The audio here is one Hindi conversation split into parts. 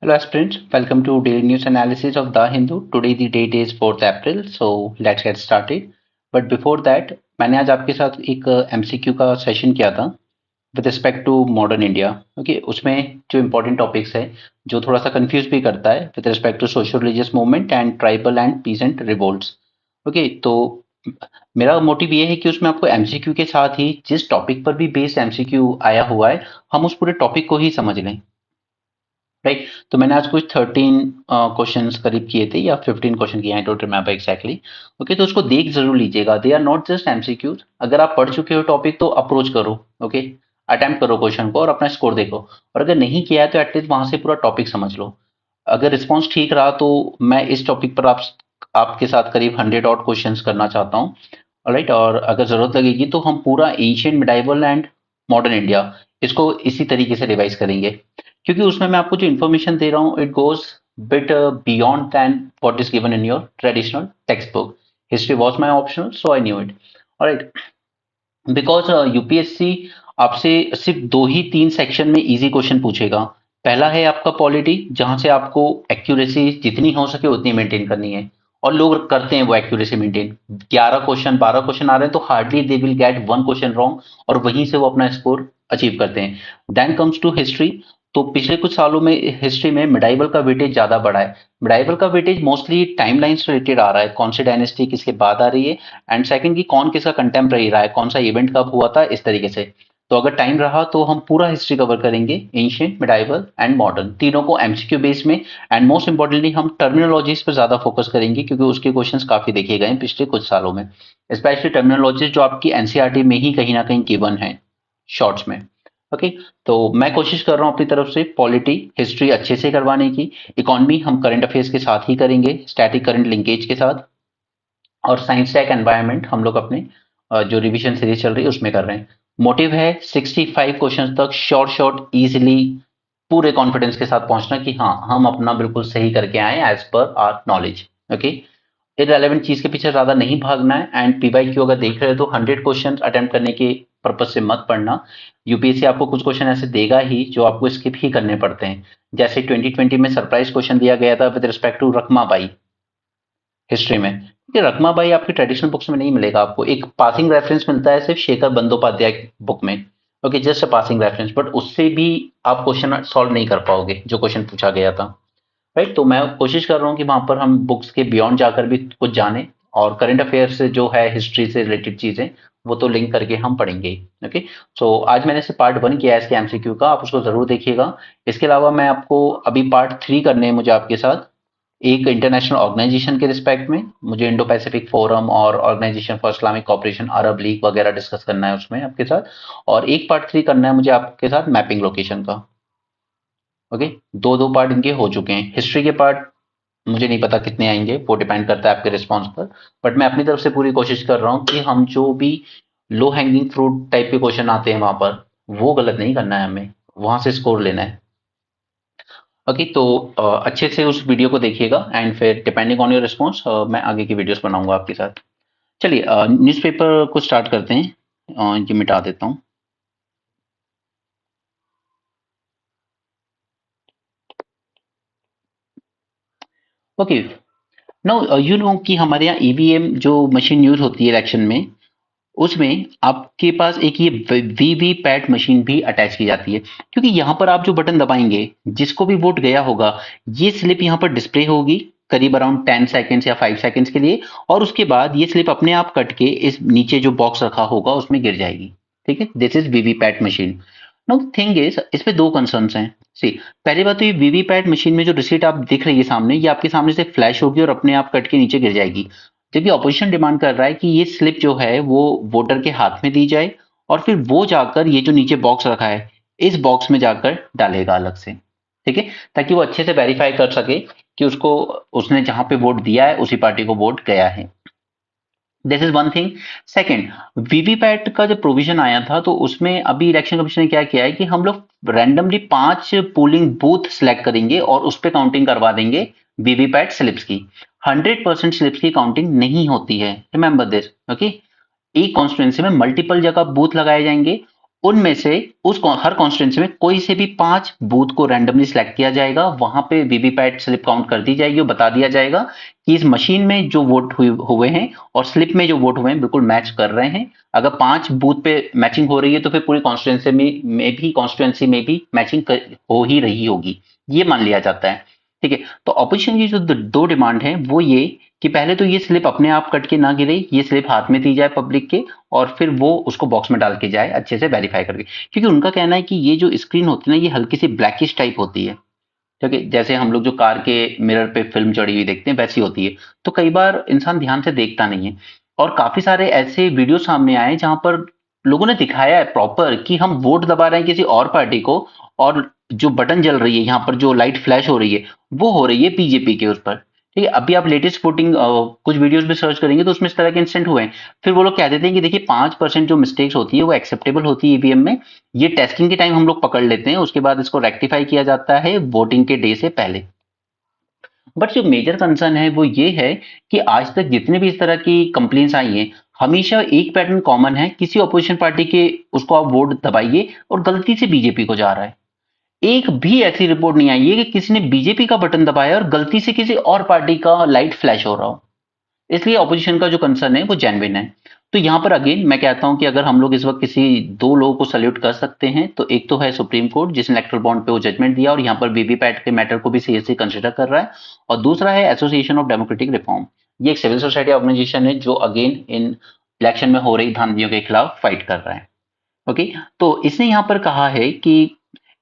Hello aspirants, welcome to daily news analysis of The Hindu. Today the date is 4th April, so let's get started. But before that, मैंने आज आपके साथ एक MCQ का सेशन किया था with respect to modern India. Okay, उसमें जो इम्पोर्टेंट टॉपिक्स है जो थोड़ा सा कंफ्यूज भी करता है with respect to social religious movement and tribal and peasant revolts. Okay, तो मेरा मोटिव ये है कि उसमें आपको एमसीक्यू के साथ ही जिस टॉपिक पर भी बेस्ड एमसीक्यू आया हुआ है हम उस पूरे टॉपिक को ही समझ लें। राइट, तो मैंने आज कुछ 13 क्वेश्चंस करीब किए थे या 15 क्वेश्चन किए हैं, डोंट रिमेंबर एग्जैक्टली। ओके, तो उसको देख जरूर लीजिएगा, they are not just MCQs. अगर आप पढ़ चुके हो टॉपिक तो अप्रोच करो। ओके, अटेम्प्ट करो क्वेश्चन को और अपना स्कोर देखो, और अगर नहीं किया है तो एटलीस्ट वहां से पूरा टॉपिक समझ लो। अगर रिस्पॉन्स ठीक रहा तो मैं इस टॉपिक पर आपके साथ करीब 100 और क्वेश्चन करना चाहता हूँ। राइट, और अगर जरूरत लगेगी तो हम पूरा ancient medieval and modern India इसको इसी तरीके से रिवाइज करेंगे, क्योंकि उसमें मैं आपको जो इन्फॉर्मेशन दे रहा हूँ it goes bit beyond than what is given in your traditional text book. History was my optional so I knew it. Alright, because UPSC आपसे सिर्फ दो ही तीन सेक्शन में इजी क्वेश्चन पूछेगा। पहला है आपका पॉलिटी, जहां से आपको एक्यूरेसी जितनी हो सके उतनी मेंटेन करनी है, और लोग करते हैं वो एक्यूरेसी मेंटेन। 11 क्वेश्चन 12 क्वेश्चन आ रहे हैं तो hardly they will get one question wrong, और वहीं से वो अपना स्कोर अचीव करते हैं। Then comes to history. तो पिछले कुछ सालों में हिस्ट्री में मिडाइवल का वेटेज ज्यादा बढ़ा है। मिडाइवल का वेटेज मोस्टली टाइमलाइंस रिलेटेड आ रहा है, कौन सी डायनेस्टी किसके बाद आ रही है, एंड सेकंड की कौन किसका कंटेम्प्रेरी रहा है, कौन सा इवेंट कब हुआ था, इस तरीके से। तो अगर टाइम रहा तो हम पूरा हिस्ट्री कवर करेंगे, एंशिएंट, मिडाइवल एंड मॉडर्न, तीनों को एमसीक्यू बेस में। एंड मोस्ट इंपॉर्टेंटली हम टर्मिनोलॉजीज पर ज्यादा फोकस करेंगे, क्योंकि उसके क्वेश्चंस काफी देखे गए हैं पिछले कुछ सालों में, स्पेशली टर्मिनोलॉजीज जो आपकी एनसीईआरटी में ही कहीं ना कहीं गिवन है शॉर्ट्स में। ओके, तो मैं कोशिश कर रहा हूँ अपनी तरफ से पॉलिटी हिस्ट्री अच्छे से करवाने की। इकोनॉमी हम करंट अफेयर्स के साथ ही करेंगे, स्टैटिक करंट लिंकेज के साथ। और साइंस टेक एनवायरनमेंट हम लोग अपने जो रिवीजन सीरीज चल रही है उसमें कर रहे हैं। मोटिव है 65 क्वेश्चन तक शॉर्ट शॉर्ट इजिली पूरे कॉन्फिडेंस के साथ पहुंचना, कि हाँ हम अपना बिल्कुल सही करके आए as per are knowledge. Okay, irrelevant चीज के पीछे ज्यादा नहीं भागना है। एंड पीवाईक्यू अगर देख रहे हो तो 100 क्वेश्चन अटेम्प्ट करने के पर्पज से मत पढ़ना। यूपीएससी आपको कुछ क्वेश्चन ऐसे देगा ही जो आपको स्किप ही करने पड़ते हैं। जैसे 2020 में सरप्राइज क्वेश्चन दिया गया था with respect to Rakhmabai history में। देखिए, रखमाबाई आपकी ट्रेडिशनल बुक्स में नहीं मिलेगा, आपको एक पासिंग रेफरेंस मिलता है सिर्फ शेखर बंदोपाध्याय बुक में। Okay, just a passing reference, but उससे भी आप क्वेश्चन सॉल्व नहीं कर पाओगे जो क्वेश्चन पूछा गया था। राइट, तो मैं कोशिश कर रहा हूँ कि वहां पर हम बुक्स के बियॉन्ड जाकर भी कुछ जाने, और करंट अफेयर से जो है हिस्ट्री से रिलेटेड चीजें वो तो लिंक करके हम पढ़ेंगे। ओके, सो आज मैंने से पार्ट 1 किया है इसके एमसीक्यू का, आप उसको जरूर देखिएगा। इसके अलावा मैं आपको अभी पार्ट 3 करने हैं मुझे आपके साथ, एक इंटरनेशनल ऑर्गेनाइजेशन के रिस्पेक्ट में मुझे इंडो पैसिफिक फोरम और organisation for Islamic cooperation Arab league वगैरह डिस्कस करना है उसमें आपके साथ। और एक पार्ट 3 करना है मुझे आपके साथ मैपिंग लोकेशन का। ओके, दो दो पार्ट इनके हो चुके हैं। हिस्ट्री के पार्ट मुझे नहीं पता कितने आएंगे, वो डिपेंड करता है आपके रिस्पॉन्स पर। बट मैं अपनी तरफ से पूरी कोशिश कर रहा हूँ कि हम जो भी लो हैंगिंग फ्रूट टाइप के क्वेश्चन आते हैं वहां पर वो गलत नहीं करना है, हमें वहां से स्कोर लेना है। ओके, तो अच्छे से उस वीडियो को देखिएगा, एंड फिर डिपेंडिंग ऑन योर रिस्पॉन्स मैं आगे की वीडियोस बनाऊंगा आपके साथ। चलिए न्यूज़पेपर को स्टार्ट करते हैं। ये मिटा देता हूँ। ओके, नाउ यू नो कि हमारे यहाँ ईवीएम जो मशीन यूज होती है इलेक्शन में, उसमें आपके पास एक ये वीवी पैट मशीन भी अटैच की जाती है, क्योंकि यहाँ पर आप जो बटन दबाएंगे जिसको भी वोट गया होगा ये स्लिप यहाँ पर डिस्प्ले होगी करीब अराउंड 10 सेकेंड्स या 5 सेकेंड्स के लिए, और उसके बाद ये स्लिप अपने आप कट के इस नीचे जो बॉक्स रखा होगा उसमें गिर जाएगी। ठीक है, this is VVPAT machine. Know thing is इसमें दो कंसर्न्स हैं। सी, पहली बात तो ये वीवीपैट मशीन में जो रिसीट आप दिख रही है सामने, ये आपके सामने से फ्लैश होगी और अपने आप कट के नीचे गिर जाएगी। जबकि ऑपोजिशन डिमांड कर रहा है कि ये स्लिप जो है वो वोटर के हाथ में दी जाए, और फिर वो जाकर ये जो नीचे बॉक्स रखा है इस बॉक्स में जाकर डालेगा अलग से। ठीक है, ताकि वो अच्छे से वेरीफाई कर सके कि उसको उसने जहां पे वोट दिया है उसी पार्टी को वोट गया है। This is one thing. Second, VVPAT का जब प्रोविजन आया था तो उसमें अभी इलेक्शन कमीशन ने क्या किया है कि हम लोग रैंडमली 5 पोलिंग बूथ सेलेक्ट करेंगे और उस पर काउंटिंग करवा देंगे वीवीपैट स्लिप्स की। 100% स्लिप्स की काउंटिंग नहीं होती है, रिमेंबर दिस। ओके, एक कॉन्स्टिट्यूंसी में मल्टीपल जगह बूथ लगाए जाएंगे, उनमें से हर कॉन्स्टिट्यूंसी में कोई से भी 5 बूथ को रैंडमली सिलेक्ट किया जाएगा, वहां पे वीवीपैट स्लिप काउंट कर दी जाएगी और बता दिया जाएगा कि इस मशीन में जो वोट हुए हैं और स्लिप में जो वोट हुए हैं बिल्कुल मैच कर रहे हैं। अगर 5 बूथ पे मैचिंग हो रही है तो फिर पूरी कॉन्स्टिट्यूंसी में भी मैचिंग हो ही रही होगी, ये मान लिया जाता है। ठीक है, तो ऑपोजिशन की जो दो डिमांड है वो ये कि पहले तो ये स्लिप अपने आप कट के ना गिरे, ये स्लिप हाथ में दी जाए पब्लिक के और फिर वो उसको बॉक्स में डाल के जाए अच्छे से वेरीफाई करके। क्योंकि उनका कहना है कि ये जो स्क्रीन होती है ना, ये हल्की सी ब्लैकिश टाइप होती है। ठीक है, जैसे हम लोग जो कार के मिरर पे फिल्म चढ़ी हुई देखते हैं वैसी होती है, तो कई बार इंसान ध्यान से देखता नहीं है। और काफी सारे ऐसे वीडियो सामने आए जहां पर लोगों ने दिखाया है प्रॉपर कि हम वोट दबा रहे हैं किसी और पार्टी को, और जो बटन जल रही है, यहाँ पर जो लाइट फ्लैश हो रही है, वो हो रही है बीजेपी के उस पर। ठीक है, अभी आप लेटेस्ट वोटिंग कुछ वीडियोस में सर्च करेंगे तो उसमें इस तरह के इंसिडेंट हुए हैं। फिर वो लोग कह देते हैं कि देखिए 5% जो मिस्टेक्स होती है वो एक्सेप्टेबल होती है ईवीएम में, ये टेस्टिंग के टाइम हम लोग पकड़ लेते हैं, उसके बाद इसको रेक्टिफाई किया जाता है वोटिंग के डे से पहले। बट जो मेजर कंसर्न है वो ये है कि आज तक जितने भी इस तरह की कंप्लेंट्स आई हैं, हमेशा एक पैटर्न कॉमन है, किसी अपोजिशन पार्टी के उसको आप वोट दबाइए और गलती से बीजेपी को जा रहा है। एक भी ऐसी रिपोर्ट नहीं आई है कि किसी ने बीजेपी का बटन दबाया और गलती से किसी और पार्टी का लाइट फ्लैश हो रहा हो। इसलिए ऑपोजिशन का जो कंसर्न है वो जेन्युइन है। तो यहाँ पर अगेन मैं कहता हूं कि अगर हम लोग इस वक्त किसी दो लोगों को सल्यूट कर सकते हैं तो एक तो है सुप्रीम कोर्ट जिसने इलेक्टोरल बॉन्ड पे वो जजमेंट दिया और यहाँ पर वीवीपैट के मैटर को भी सीरियसली कंसिडर कर रहा है, और दूसरा है एसोसिएशन ऑफ डेमोक्रेटिक रिफॉर्म। ये एक सिविल सोसाइटी ऑर्गेनाइजेशन है जो अगेन इन इलेक्शन में हो रही धांधलियों के खिलाफ फाइट कर रहा है। ओके, तो इसने यहाँ पर कहा है कि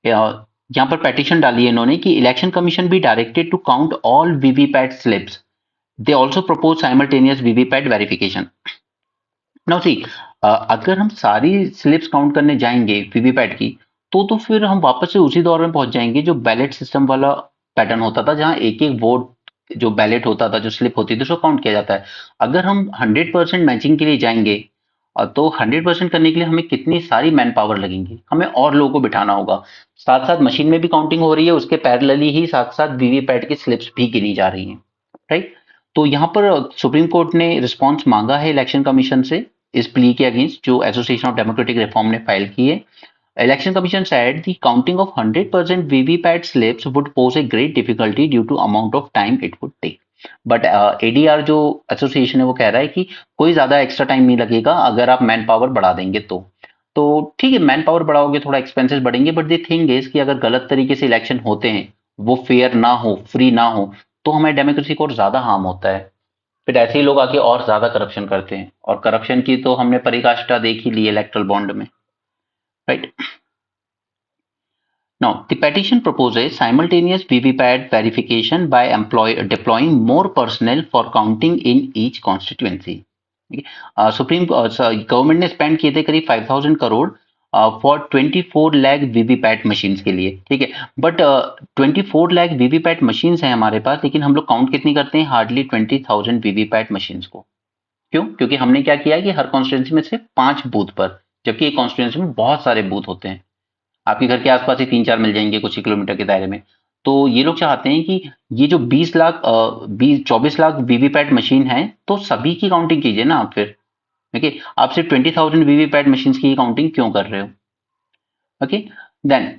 यहाँ पर पेटिशन डाली है इन्होंने कि election commission be directed to count all VVPAT slips. They also propose simultaneous VVPAT verification. Now see, अगर हम सारी स्लिप्स काउंट करने जाएंगे वीवीपैट की तो फिर हम वापस से उसी दौर में पहुंच जाएंगे जो बैलेट सिस्टम वाला पैटर्न होता था, जहां एक एक वोट जो बैलेट होता था, जो स्लिप होती थी, उसको काउंट किया जाता है। अगर हम 100% मैचिंग के लिए जाएंगे तो 100% करने के लिए हमें कितनी सारी मैन पावर लगेंगी, हमें और लोगों को बिठाना होगा। साथ साथ मशीन में भी काउंटिंग हो रही है, उसके पैरेलली ही साथ साथ वीवीपैट की स्लिप्स भी गिनी जा रही हैं। राइट, तो यहाँ पर सुप्रीम कोर्ट ने रिस्पॉन्स मांगा है इलेक्शन कमीशन से इस प्ली के अगेंस्ट जो एसोसिएशन ऑफ डेमोक्रेटिक रिफॉर्म ने फाइल की है। Election commission said the counting of 100% VVPAT slips would pose a great difficulty due to amount of time it would take. But ADR जो एसोसिएशन है वो कह रहा है कि कोई ज्यादा एक्स्ट्रा टाइम नहीं लगेगा अगर आप मैन पावर बढ़ा देंगे तो ठीक है, मैन पावर बढ़ाओगे थोड़ा एक्सपेंसेस बढ़ेंगे, बट द थिंग इज कि अगर गलत तरीके से इलेक्शन होते हैं, वो फेयर ना हो, फ्री ना हो, तो हमारे डेमोक्रेसी को और ज्यादा हार्म होता है। फिर ऐसे ही लोग आके और ज्यादा करप्शन करते हैं, और करप्शन की तो हमने परिकाष्ठा देख ही ली इलेक्ट्रल बॉन्ड में। Right, now the petition proposes simultaneous VVPAT verification by deploying more personnel for counting in each constituency. Supreme government ने स्पेंड किए थे करीब 5000 crore for 24 lakh VVPAT machines के लिए। ठीक है, बट 24 लाख वीवीपैट मशीन्स हैं हमारे पास, लेकिन हम लोग काउंट कितनी करते हैं, हार्डली 20,000 वीवीपैट मशीन्स को। क्यों? क्योंकि हमने क्या किया कि हर कॉन्स्टिट्यूंसी में से 5 बूथ पर, जबकि एक कॉन्स्टिट्यूंसी में बहुत सारे बूथ होते हैं, आपके घर के आसपास ही 3-4 मिल जाएंगे कुछ ही किलोमीटर के दायरे में। तो ये लोग चाहते हैं कि ये जो 24 लाख वीवीपैट मशीन है तो सभी की काउंटिंग कीजिए ना आप। फिर देखिए, आप सिर्फ 20,000 वीवीपैट मशीन की काउंटिंग क्यों कर रहे हो? ओके, देन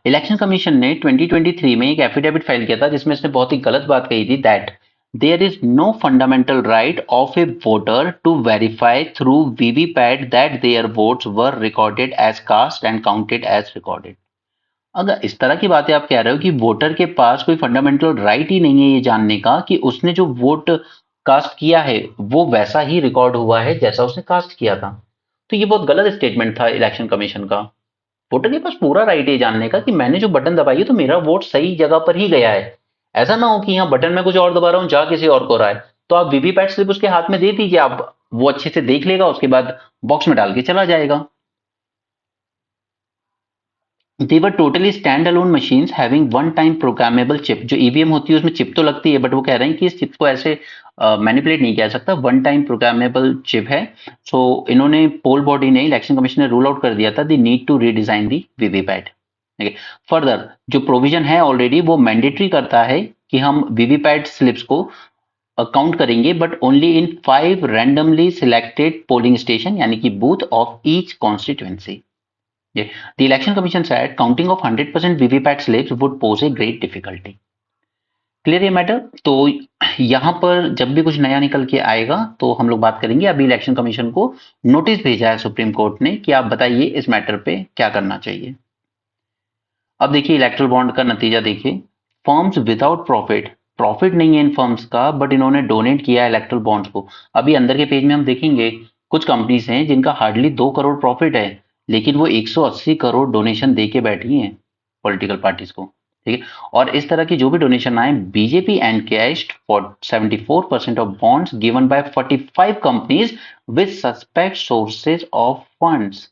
इलेक्शन कमीशन ने 2023 में एक एफिडेविट फाइल किया था जिसमें इसने बहुत ही गलत बात कही थी, that there is no fundamental right of a voter to verify through VVPAT that their votes were recorded as cast and counted as recorded. अगर इस तरह की बातें आप कह रहे हो कि वोटर के पास कोई फंडामेंटल राइट ही नहीं है ये जानने का कि उसने जो वोट कास्ट किया है वो वैसा ही रिकॉर्ड हुआ है जैसा उसने कास्ट किया था, तो ये बहुत गलत स्टेटमेंट था इलेक्शन कमीशन का। वोटर के पास पूरा राइट है जानने का कि मैंने जो बटन दबाई है तो मेरा वोट सही जगह पर ही गया है। ऐसा ना हो कि यहाँ बटन में कुछ और दबा रहा हूँ, जा किसी और को रहा है, तो आप वीवीपैट स्लिप उसके हाथ में दे दीजिए, आप वो अच्छे से देख लेगा, उसके बाद बॉक्स में डाल के चला जाएगा। They were totally standalone machines having one time programmable chip। जो ईवीएम होती है उसमें चिप तो लगती है, बट वो कह रहे हैं कि इस चिप को ऐसे मैनिपुलेट नहीं किया सकता, वन टाइम प्रोग्रामेबल चिप है। सो इन्होंने पोल बॉडी ने, इलेक्शन कमीशन ने रूल आउट कर दिया था the need to redesign the VVPAT. Further जो प्रोविजन है ऑलरेडी वो मैंडेटरी करता है कि हम वीवीपैट स्लिप्स को काउंट करेंगे but only in 5 randomly selected polling station यानी कि booth of each constituency. The election commission said counting of 100% VVPAT slips would pose a great difficulty. Clear ये मैटर. तो यहां पर जब भी कुछ नया निकल के आएगा तो हम लोग बात करेंगे. अभी इलेक्शन कमीशन को नोटिस भेजा है सुप्रीम कोर्ट ने कि आप बताइए इस मैटर पे क्या करना चाहिए. अब देखिए इलेक्ट्रल बॉन्ड का नतीजा देखिए. फर्म्स विदाउट प्रॉफिट नहीं है इन फर्म्स का बट इन्होंने डोनेट किया इलेक्ट्रल बॉन्ड्स को. अभी अंदर के पेज में हम देखेंगे कुछ कंपनीज हैं जिनका हार्डली 2 करोड़ प्रॉफिट है लेकिन वो 180 करोड़ डोनेशन दे के बैठी हैं पॉलिटिकल पार्टीज को. ठीक है. और इस तरह की जो भी डोनेशन आए BJP encashed for 74% of bonds given by 45 companies with suspect sources of funds.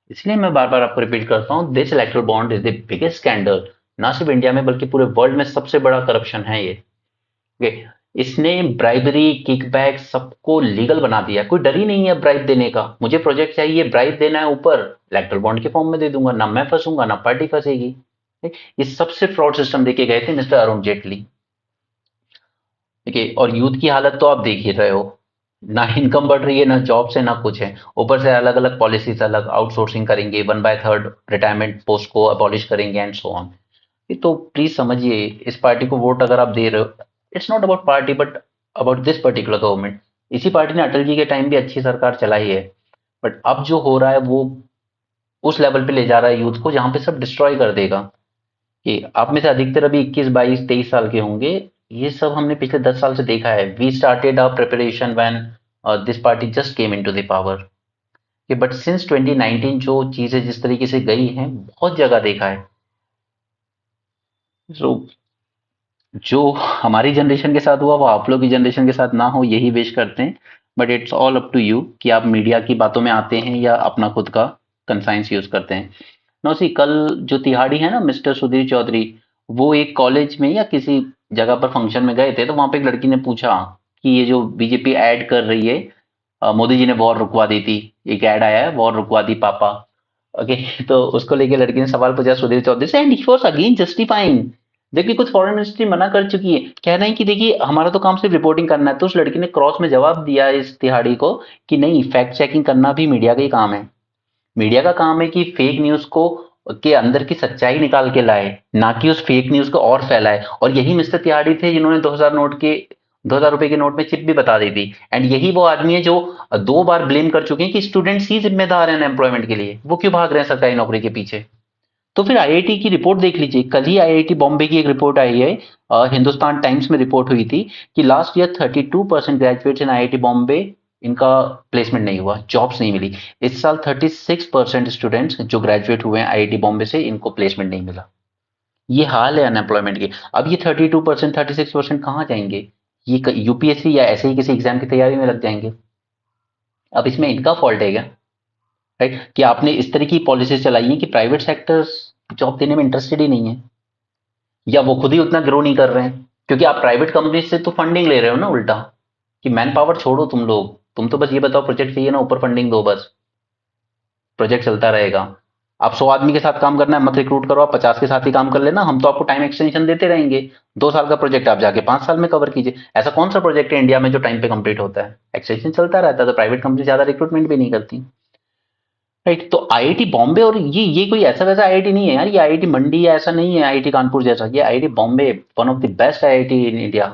इसलिए मैं बार बार आपको रिपीट करता हूं this electoral bond is the biggest scandal. ना सिर्फ इंडिया में बल्कि पूरे वर्ल्ड में सबसे बड़ा करप्शन है ये. okay. इसने ब्राइबरी किकबैक सबको लीगल बना दिया. कोई डर ही नहीं है ब्राइब देने का. मुझे प्रोजेक्ट चाहिए ब्राइब देना है ऊपर इलेक्ट्रल बॉन्ड के फॉर्म में दे दूंगा. ना मैं फंसूंगा ना पार्टी फंसेगी. ये सबसे फ्रॉड सिस्टम देके गए थे मिस्टर अरुण जेटली. ठीक है. और यूथ की हालत तो आप देख ही रहे हो. ना इनकम बढ़ रही है ना जॉब से ना कुछ है. ऊपर से अलग अलग पॉलिसीज अलग आउटसोर्सिंग करेंगे 1/3 रिटायरमेंट पोस्ट को अबॉलिश करेंगे एंड सो ऑन. तो प्लीज समझिए इस पार्टी को वोट अगर आप दे रहे हो it's not about party but about this particular government. इसी पार्टी ने अटल जी के टाइम भी अच्छी सरकार चलाई है बट अब जो हो रहा है वो उस लेवल पे ले जा रहा है यूथ को जहां पे सब डिस्ट्रॉय कर देगा. कि आप में से अधिकतर अभी 21 22 23 साल के होंगे. ये सब हमने पिछले 10 साल से देखा है. We started our preparation when this party just came into the power. But since 2019 जो चीजें जिस तरीके से गई हैं बहुत जगह देखा है. सो जो हमारी जनरेशन के साथ हुआ वो आप लोग की जनरेशन के साथ ना हो यही विश करते हैं. But it's all up to you कि आप मीडिया की बातों में आते हैं या अपना खुद का कंसाइंस यूज करते हैं. नौसी कल जो तिहाड़ी है ना मिस्टर सुधीर चौधरी वो एक कॉलेज में या किसी जगह पर फंक्शन में गए थे तो वहां पे एक लड़की ने पूछा कि ये जो बीजेपी ऐड कर रही है मोदी जी ने वॉर रुकवा दी थी. एक ऐड आया है वॉर रुकवा दी पापा. ओके. तो उसको लेके लड़की ने सवाल पूछा सुधीर चौधरी से and he was again justifying. देखिए कुछ फॉरेन मिनिस्ट्री मना कर चुकी है. कह रहे हैं कि देखिए हमारा तो काम सिर्फ रिपोर्टिंग करना है. तो उस लड़की ने क्रॉस में जवाब दिया इस तिहाड़ी को कि नहीं फैक्ट चेकिंग करना भी मीडिया का ही काम है. मीडिया का काम है कि फेक न्यूज को के अंदर की सच्चाई निकाल के लाए ना कि उस फेक न्यूज को और फैलाए. और यही मिस्टर तिहाड़ी थे जिन्होंने 2000 रुपए के नोट में चिप भी बता दी थी. एंड यही वो आदमी है जो 2 बार ब्लेम कर चुके हैं कि स्टूडेंट्स ही जिम्मेदार हैं एम्प्लॉयमेंट के लिए. वो क्यों भाग रहे हैं सरकारी नौकरी के पीछे. तो फिर आईआईटी की रिपोर्ट देख लीजिए. कल ही आईआईटी बॉम्बे की एक रिपोर्ट आई है. हिंदुस्तान टाइम्स में रिपोर्ट हुई थी कि लास्ट ईयर 32% ग्रेजुएट्स इन आईआईटी बॉम्बे इनका प्लेसमेंट नहीं हुआ जॉब्स नहीं मिली. इस साल 36% स्टूडेंट्स जो ग्रेजुएट हुए हैं आईआईटी बॉम्बे से इनको प्लेसमेंट नहीं मिला. ये हाल है अनएम्प्लॉयमेंट के. अब ये 32% 36% कहाँ जाएंगे. ये यूपीएससी या ऐसे ही किसी एग्जाम की तैयारी में लग जाएंगे. अब इसमें इनका फॉल्ट है क्या. राइट. कि आपने इस तरह की पॉलिसीज चलाई है कि प्राइवेट सेक्टर्स जॉब देने में इंटरेस्टेड ही नहीं है या वो खुद ही उतना ग्रो नहीं कर रहे हैं. क्योंकि आप प्राइवेट कंपनी से तो फंडिंग ले रहे हो ना उल्टा कि मैन पावर छोड़ो तुम लोग. तुम तो बस ये बताओ प्रोजेक्ट चाहिए ना ऊपर फंडिंग दो बस प्रोजेक्ट चलता रहेगा. आप 100 आदमी के साथ काम करना है मत रिक्रूट करो. आप 50 के साथ ही काम कर लेना. हम तो आपको टाइम एक्सटेंशन देते रहेंगे. 2 साल का प्रोजेक्ट आप जाके 5 साल में कवर कीजिए. ऐसा कौन सा प्रोजेक्ट है इंडिया में जो टाइम पे कंप्लीट होता है. एक्सटेंशन चलता रहता है. तो प्राइवेट कंपनी ज्यादा रिक्रूटमेंट भी नहीं करती. राइट. तो आईआईटी बॉम्बे और ये कोई ऐसा वैसा आईआईटी नहीं है यार. ये आईआईटी मंडी या ऐसा नहीं है आईआईटी कानपुर जैसा. ये IIT Bombay one of the best IIT in India.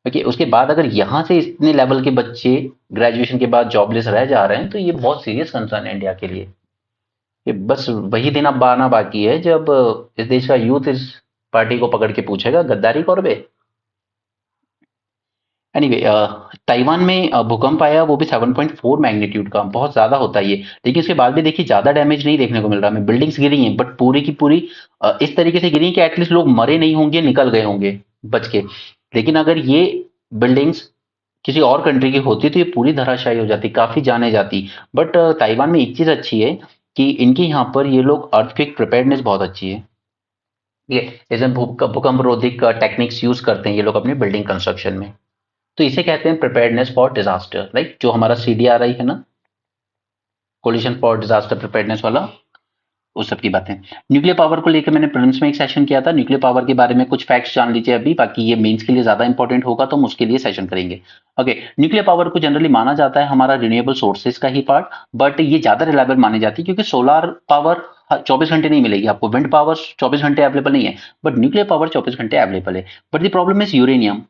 Okay. उसके बाद अगर यहाँ से इतने लेवल के बच्चे ग्रेजुएशन के बाद जॉबलेस रह जा रहे हैं तो ये बहुत सीरियस कंसर्न है इंडिया के लिए. ये बस वही दिन अब आना बाकी है जब इस देश का यूथ इस पार्टी को पकड़ के पूछेगा गद्दारी कौरबे. एनीवे ताइवान में भूकंप आया वो भी 7.4 मैग्नीट्यूड का. बहुत ज्यादा होता है ये. लेकिन उसके बाद भी देखिए ज्यादा डैमेज नहीं देखने को मिल रहा है. बिल्डिंग्स गिरी हैं बट पूरी की पूरी इस तरीके से गिरी कि एटलीस्ट लोग मरे नहीं होंगे निकल गए होंगे बच के. लेकिन अगर ये बिल्डिंग्स किसी और कंट्री की होती तो ये पूरी धराशायी हो जाती काफी जाने जाती. बट ताइवान में एक चीज अच्छी है कि इनके यहाँ पर ये लोग अर्थक्वेक प्रिपेयर्डनेस बहुत अच्छी है. ये जैसे भूकंप रोधिक टेक्निक्स यूज करते हैं ये लोग अपनी बिल्डिंग कंस्ट्रक्शन में. तो इसे कहते हैं प्रिपेयर्डनेस फॉर डिजास्टर. राइट. जो हमारा सीडीआरआई है ना कोलिशन फॉर डिजास्टर प्रिपेयर्डनेस वाला उस सब की बातें। न्यूक्लियर पावर को लेकर मैंने प्रीलिम्स में एक सेशन किया था, न्यूक्लियर पावर के बारे में कुछ फैक्ट्स जान लीजिए अभी, बाकी ये मेंस के लिए ज्यादा इंपॉर्टेंट होगा तो हम उसके लिए सेशन करेंगे। ओके, न्यूक्लियर पावर को जनरली माना जाता है हमारा रिन्यूएबल सोर्सेज का ही पार्ट, बट ये ज्यादा रिलायबल मानी जाती है क्योंकि सोलर पावर 24 घंटे नहीं मिलेगी आपको, विंड पावर 24 घंटे अवेलेबल नहीं है, बट न्यूक्लियर पावर 24 घंटे अवेलेबल है। But the problem is uranium.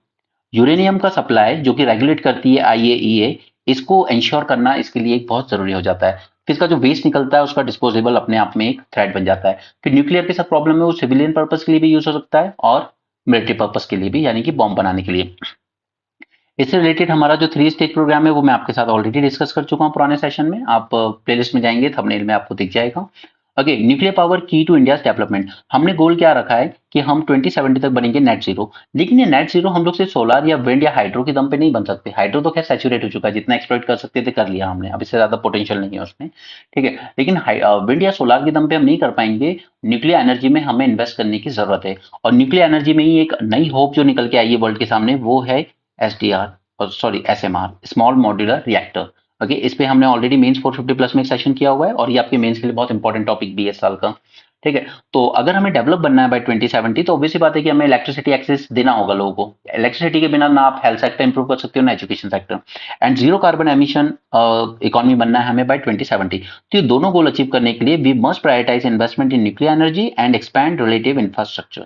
Uranium का सप्लाई जो कि रेगुलेट करती है आईएईए, इसको इंश्योर करना इसके लिए एक बहुत जरूरी हो जाता है। फिर इसका जो वेस्ट निकलता है उसका डिस्पोजेबल अपने आप में एक थ्रेट बन जाता है। फिर न्यूक्लियर के साथ प्रॉब्लम है, वो सिविलियन पर्पस के लिए भी यूज हो सकता है और मिलिट्री पर्पस के लिए भी, यानी कि बॉम्ब बनाने के लिए। इससे रिलेटेड हमारा जो 3 स्टेज प्रोग्राम है वो मैं आपके साथ ऑलरेडी डिस्कस कर चुका हूँ पुराने सेशन में, आप प्लेलिस्ट में जाएंगे थंबनेल में आपको दिख जाएगा। ओके, न्यूक्लियर पावर की टू इंडिया डेवलपमेंट। हमने गोल क्या रखा है कि हम 2070 तक बनेंगे नेट जीरो, लेकिन ये नेट जीरो हम लोग सिर्फ सोलर या विंड या हाइड्रो के दम पे नहीं बन सकते। हाइड्रो तो खैर सैचुरेट हो चुका है, जितना एक्सप्लॉइट कर सकते थे कर लिया हमने, अब इससे ज्यादा पोटेंशियल नहीं है उसमें, ठीक है। लेकिन विंड या सोलर के दम पे हम नहीं कर पाएंगे, न्यूक्लियर एनर्जी में हमें इन्वेस्ट करने की जरूरत है। और न्यूक्लियर एनर्जी में ही एक नई होप जो निकल के आई है वर्ल्ड के सामने, वो है SDR, sorry ASMR, small modular reactor. Okay, इस पे हमने ऑलरेडी मेंस 450 प्लस में एक सेशन किया हुआ है और ये आपके मेंस के लिए बहुत इंपॉर्टेंट टॉपिक भी है इस साल का, ठीक है। तो अगर हमें डेवलप बनना है बाय 2070 तो ऑब्वियसली बात है कि हमें इलेक्ट्रिसिटी एक्सेस देना होगा लोगों को। इलेक्ट्रिसिटी के बिना ना आप हेल्थ सेक्टर इंप्रूव कर सकते हो ना education sector, and zero carbon emission economy बनना है हमें बाय 2070। तो ये दोनों गोल अचीव करने के लिए we must prioritise investment in nuclear energy and expand relative infrastructure.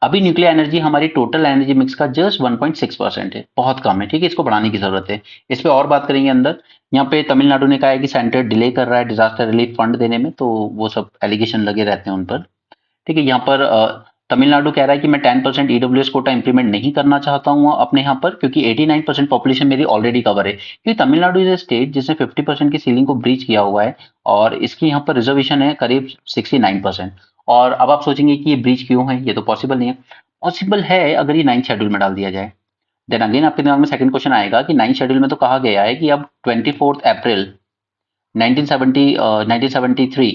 अभी न्यूक्लियर एनर्जी हमारी टोटल एनर्जी मिक्स का जस्ट 1.6% है, बहुत कम है, ठीक है। इसको बढ़ाने की जरूरत है, इस पे और बात करेंगे अंदर। यहाँ पे तमिलनाडु ने कहा है कि सेंटर डिले कर रहा है डिजास्टर रिलीफ फंड देने में, तो वो सब एलिगेशन लगे रहते हैं उन पर, ठीक है। यहाँ पर तमिलनाडु कह रहा है कि मैं 10% ईडब्ल्यूएस कोटा इंप्लीमेंट नहीं करना चाहता हूँ अपने यहाँ पर, क्योंकि 89% पॉपुलेशन मेरी ऑलरेडी कवर है। क्योंकि तमिलनाडु इज ए स्टेट जिसने 50% की सीलिंग को ब्रीच किया हुआ है और इसकी यहाँ पर रिजर्वेशन है करीब 69%। और अब आप सोचेंगे कि ये ब्रीच क्यों है, ये तो पॉसिबल नहीं है। पॉसिबल है अगर ये 9th शेड्यूल में डाल दिया जाए। देन अगेन आपके दिमाग में सेकंड क्वेश्चन आएगा कि 9th शेड्यूल में तो कहा गया है कि अब 24 अप्रैल 1973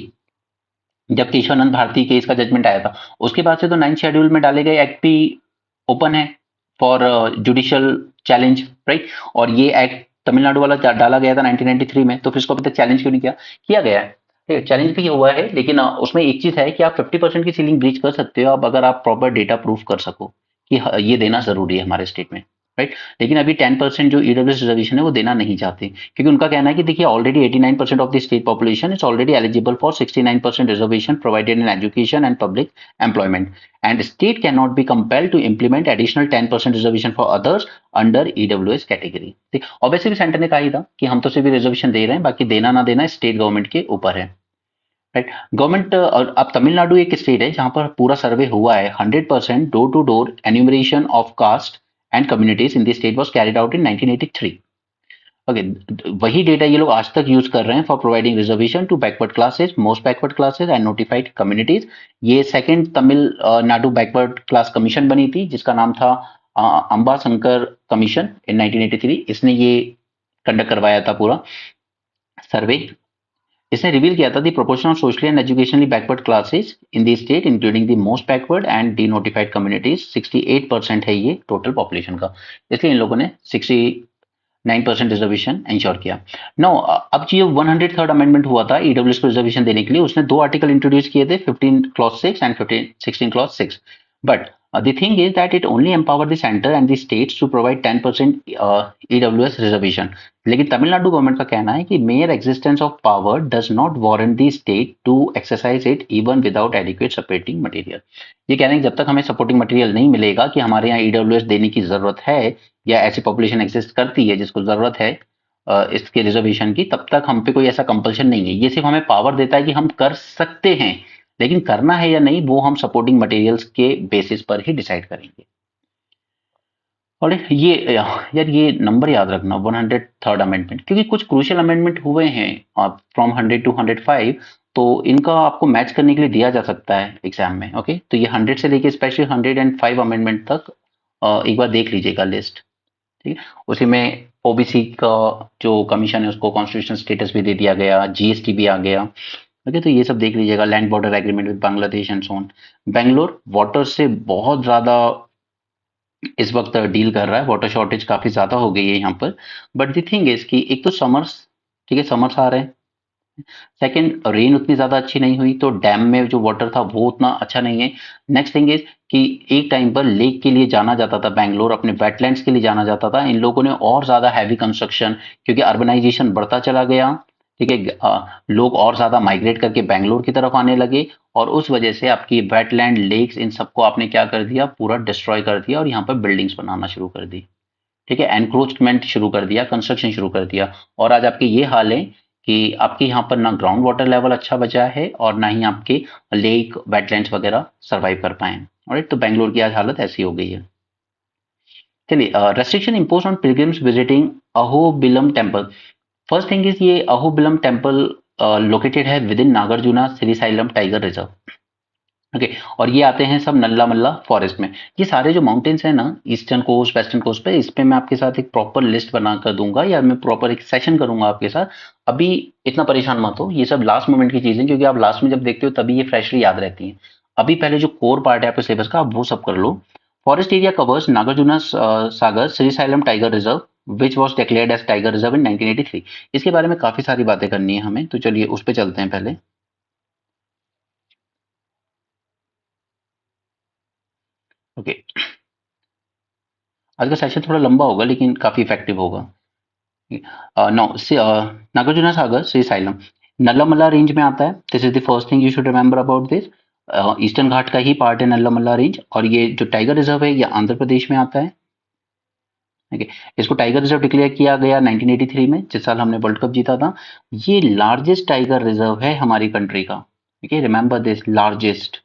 जब केशवानंद भारती केस का जजमेंट आया था, उसके बाद से तो 9th शेड्यूल में डाले गए एक्ट भी ओपन है फॉर जुडिशियल चैलेंज, राइट। और ये एक्ट तमिलनाडु वाला डाला गया था 1993 में, तो फिर इसको अभी तक चैलेंज क्यों नहीं किया, किया गया है, ठीक है। चैलेंज भी हुआ है, लेकिन उसमें एक चीज है कि आप 50% की सीलिंग ब्रीच कर सकते हो अब अगर आप प्रॉपर डेटा प्रूफ कर सको कि ये देना जरूरी है हमारे स्टेट में, राइट। लेकिन अभी 10% जो ईडब्ल्यूएस रिजर्वेशन है वो देना नहीं चाहते, क्योंकि उनका कहना है कि देखिए already 89% of the state population is already eligible for 69% reservation provided in education and public employment, and state can not be compelled to implement additional 10% reservation for others under EWS category. ठीक, और वैसे भी सेंटर ने कहा ही था कि हम तो सिर्फ रिजर्वेशन दे रहे हैं, बाकी देना ना देना स्टेट गवर्नमेंट के ऊपर है, राइट। गवर्नमेंट और अब तमिलनाडु एक स्टेट है जहां पर पूरा सर्वे हुआ है, 100% door to door enumeration of caste and communities in the state was carried out in 1983। Okay, वही डेटा ये लोग आज तक यूज कर रहे हैं for providing reservation to backward classes, most backward classes and notified communities. ये second Tamil Nadu backward class commission बनी थी जिसका नाम था अंबा शंकर कमीशन इन 1983। इसने ये कंडक्ट करवाया था पूरा सर्वे। इसने रिवील किया था the proportion of socially and educationally backward classes in the state including the most backward and D notified communities. 68% है ये टोटल पॉपुलेशन का, इसलिए इन लोगों ने 9% रिजर्वेशन इंश्योर किया। नो, अब जो 103rd अमेंडमेंट हुआ था ईडब्ल्यूएस को रिजर्वेशन देने के लिए, उसने 2 आर्टिकल इंट्रोड्यूस किए थे, 15 clause 6 and 16 clause 6। But the thing is that it only empower the center and the states to provide 10% EWS reservation। लेकिन तमिलनाडु गवर्नमेंट का कहना है कि mere existence of power does not warrant the state to exercise it even without adequate supporting material। ये कह रहे हैं जब तक हमें सपोर्टिंग मटेरियल नहीं मिलेगा कि हमारे यहाँ ईडब्ल्यूएस देने की जरूरत है या ऐसी पॉपुलेशन एग्जिस्ट करती है जिसको जरूरत है इसके रिजर्वेशन की, तब तक हम पे कोई ऐसा कंपल्शन नहीं है। ये सिर्फ हमें पावर देता है कि हम कर सकते हैं, लेकिन करना है या नहीं वो हम सपोर्टिंग मटेरियल्स के बेसिस पर ही डिसाइड करेंगे। और ये यार ये नंबर याद रखना 103rd अमेंडमेंट, क्योंकि कुछ क्रूशियल अमेंडमेंट हुए हैं फ्रॉम 100 to 105, तो इनका आपको मैच करने के लिए दिया जा सकता है एग्जाम में। ओके, तो ये 100 से लेके स्पेशली 105 अमेंडमेंट तक एक बार देख लीजिएगा लिस्ट, ठीक है। उसी में ओबीसी का जो कमीशन है उसको कॉन्स्टिट्यूशनल स्टेटस भी दे दिया गया, जीएसटी भी आ गया। ओके, तो ये सब देख लीजिएगा, land border agreement with Bangladesh and so on. Bangalore water से बहुत ज्यादा इस वक्त डील कर रहा है, वाटर शॉर्टेज काफी ज्यादा हो गई है यहाँ पर। बट द थिंग इज कि एक तो समर्स, ठीक है, समर्स आ रहे हैं, सेकंड, रेन उतनी ज़्यादा अच्छी नहीं हुई, तो डैम में जो वाटर था वो उतना अच्छा नहीं है। नेक्स्ट थिंग इज़ कि एक टाइम पर लेक के लिए जाना जाता था बैंगलोर, अपने वेटलैंड्स के लिए जाना जाता था। इन लोगों ने और ज़्यादा हैवी कंस्ट्रक्शन, क्योंकि अर्बनाइजेशन बढ़ता चला गया, ठीक है, लोग और ज़्यादा माइग्रेट करके बैंगलोर की तरफ आने लगे, और उस वजह से आपकी वेटलैंड, लेक्स, इन सबको आपने क्या कर दिया, पूरा डिस्ट्रॉय कर दिया और यहाँ पर बिल्डिंग्स बनाना शुरू कर दी। ठीक है, एनक्रोचमेंट शुरू कर दिया, कंस्ट्रक्शन शुरू कर दिया, और आज आपके ये हाल है कि आपके यहाँ पर ना ग्राउंड वाटर लेवल अच्छा बचा है और ना ही आपके लेक, वेटलैंड्स वगैरह सर्वाइव कर पाए। ऑलराइट, तो बैंगलोर की आज हालत ऐसी हो गई है। चलिए, restriction impose on pilgrims visiting Ahobilam temple. First thing is, ये अहोबिलम टेम्पल लोकेटेड है within Nagarjuna Srisailam tiger reserve. Okay, और ये आते हैं सब नल्ला मल्ला फॉरेस्ट में। ये सारे जो माउंटेन्स हैं ना, ईस्टर्न कोस्ट, वेस्टर्न कोस्ट पे, इस पे मैं आपके साथ एक प्रॉपर लिस्ट बना कर दूंगा, या मैं प्रॉपर एक सेशन करूंगा आपके साथ। अभी इतना परेशान मत हो, ये सब लास्ट मोमेंट की चीजें, क्योंकि आप लास्ट में जब देखते हो तभी ये फ्रेशली याद रहती हैं। अभी पहले जो कोर पार्ट है आपके सिलेबस का, आप वो सब कर लो। Forest area covers Nagarjuna Sagar Srisailam tiger reserve which was declared as tiger reserve in 1983। इसके बारे में काफी सारी बातें करनी है हमें, तो चलिए उस पर चलते हैं पहले। ओके, आज का सेशन थोड़ा लंबा होगा लेकिन काफी इफेक्टिव होगा। No, Nagarjuna Sagar Srisailam Nallamala range में आता है। This is the first thing you should remember about this. Eastern Ghat का ही पार्ट है नल्लामल्ला रेंज, और ये जो टाइगर रिजर्व है ये आंध्र प्रदेश में आता है। ठीक है, इसको टाइगर रिजर्व डिक्लेयर किया गया 1983 में, जिस साल हमने वर्ल्ड कप जीता था। ये लार्जेस्ट टाइगर रिजर्व है हमारी कंट्री का। ठीक है, remember this, largest.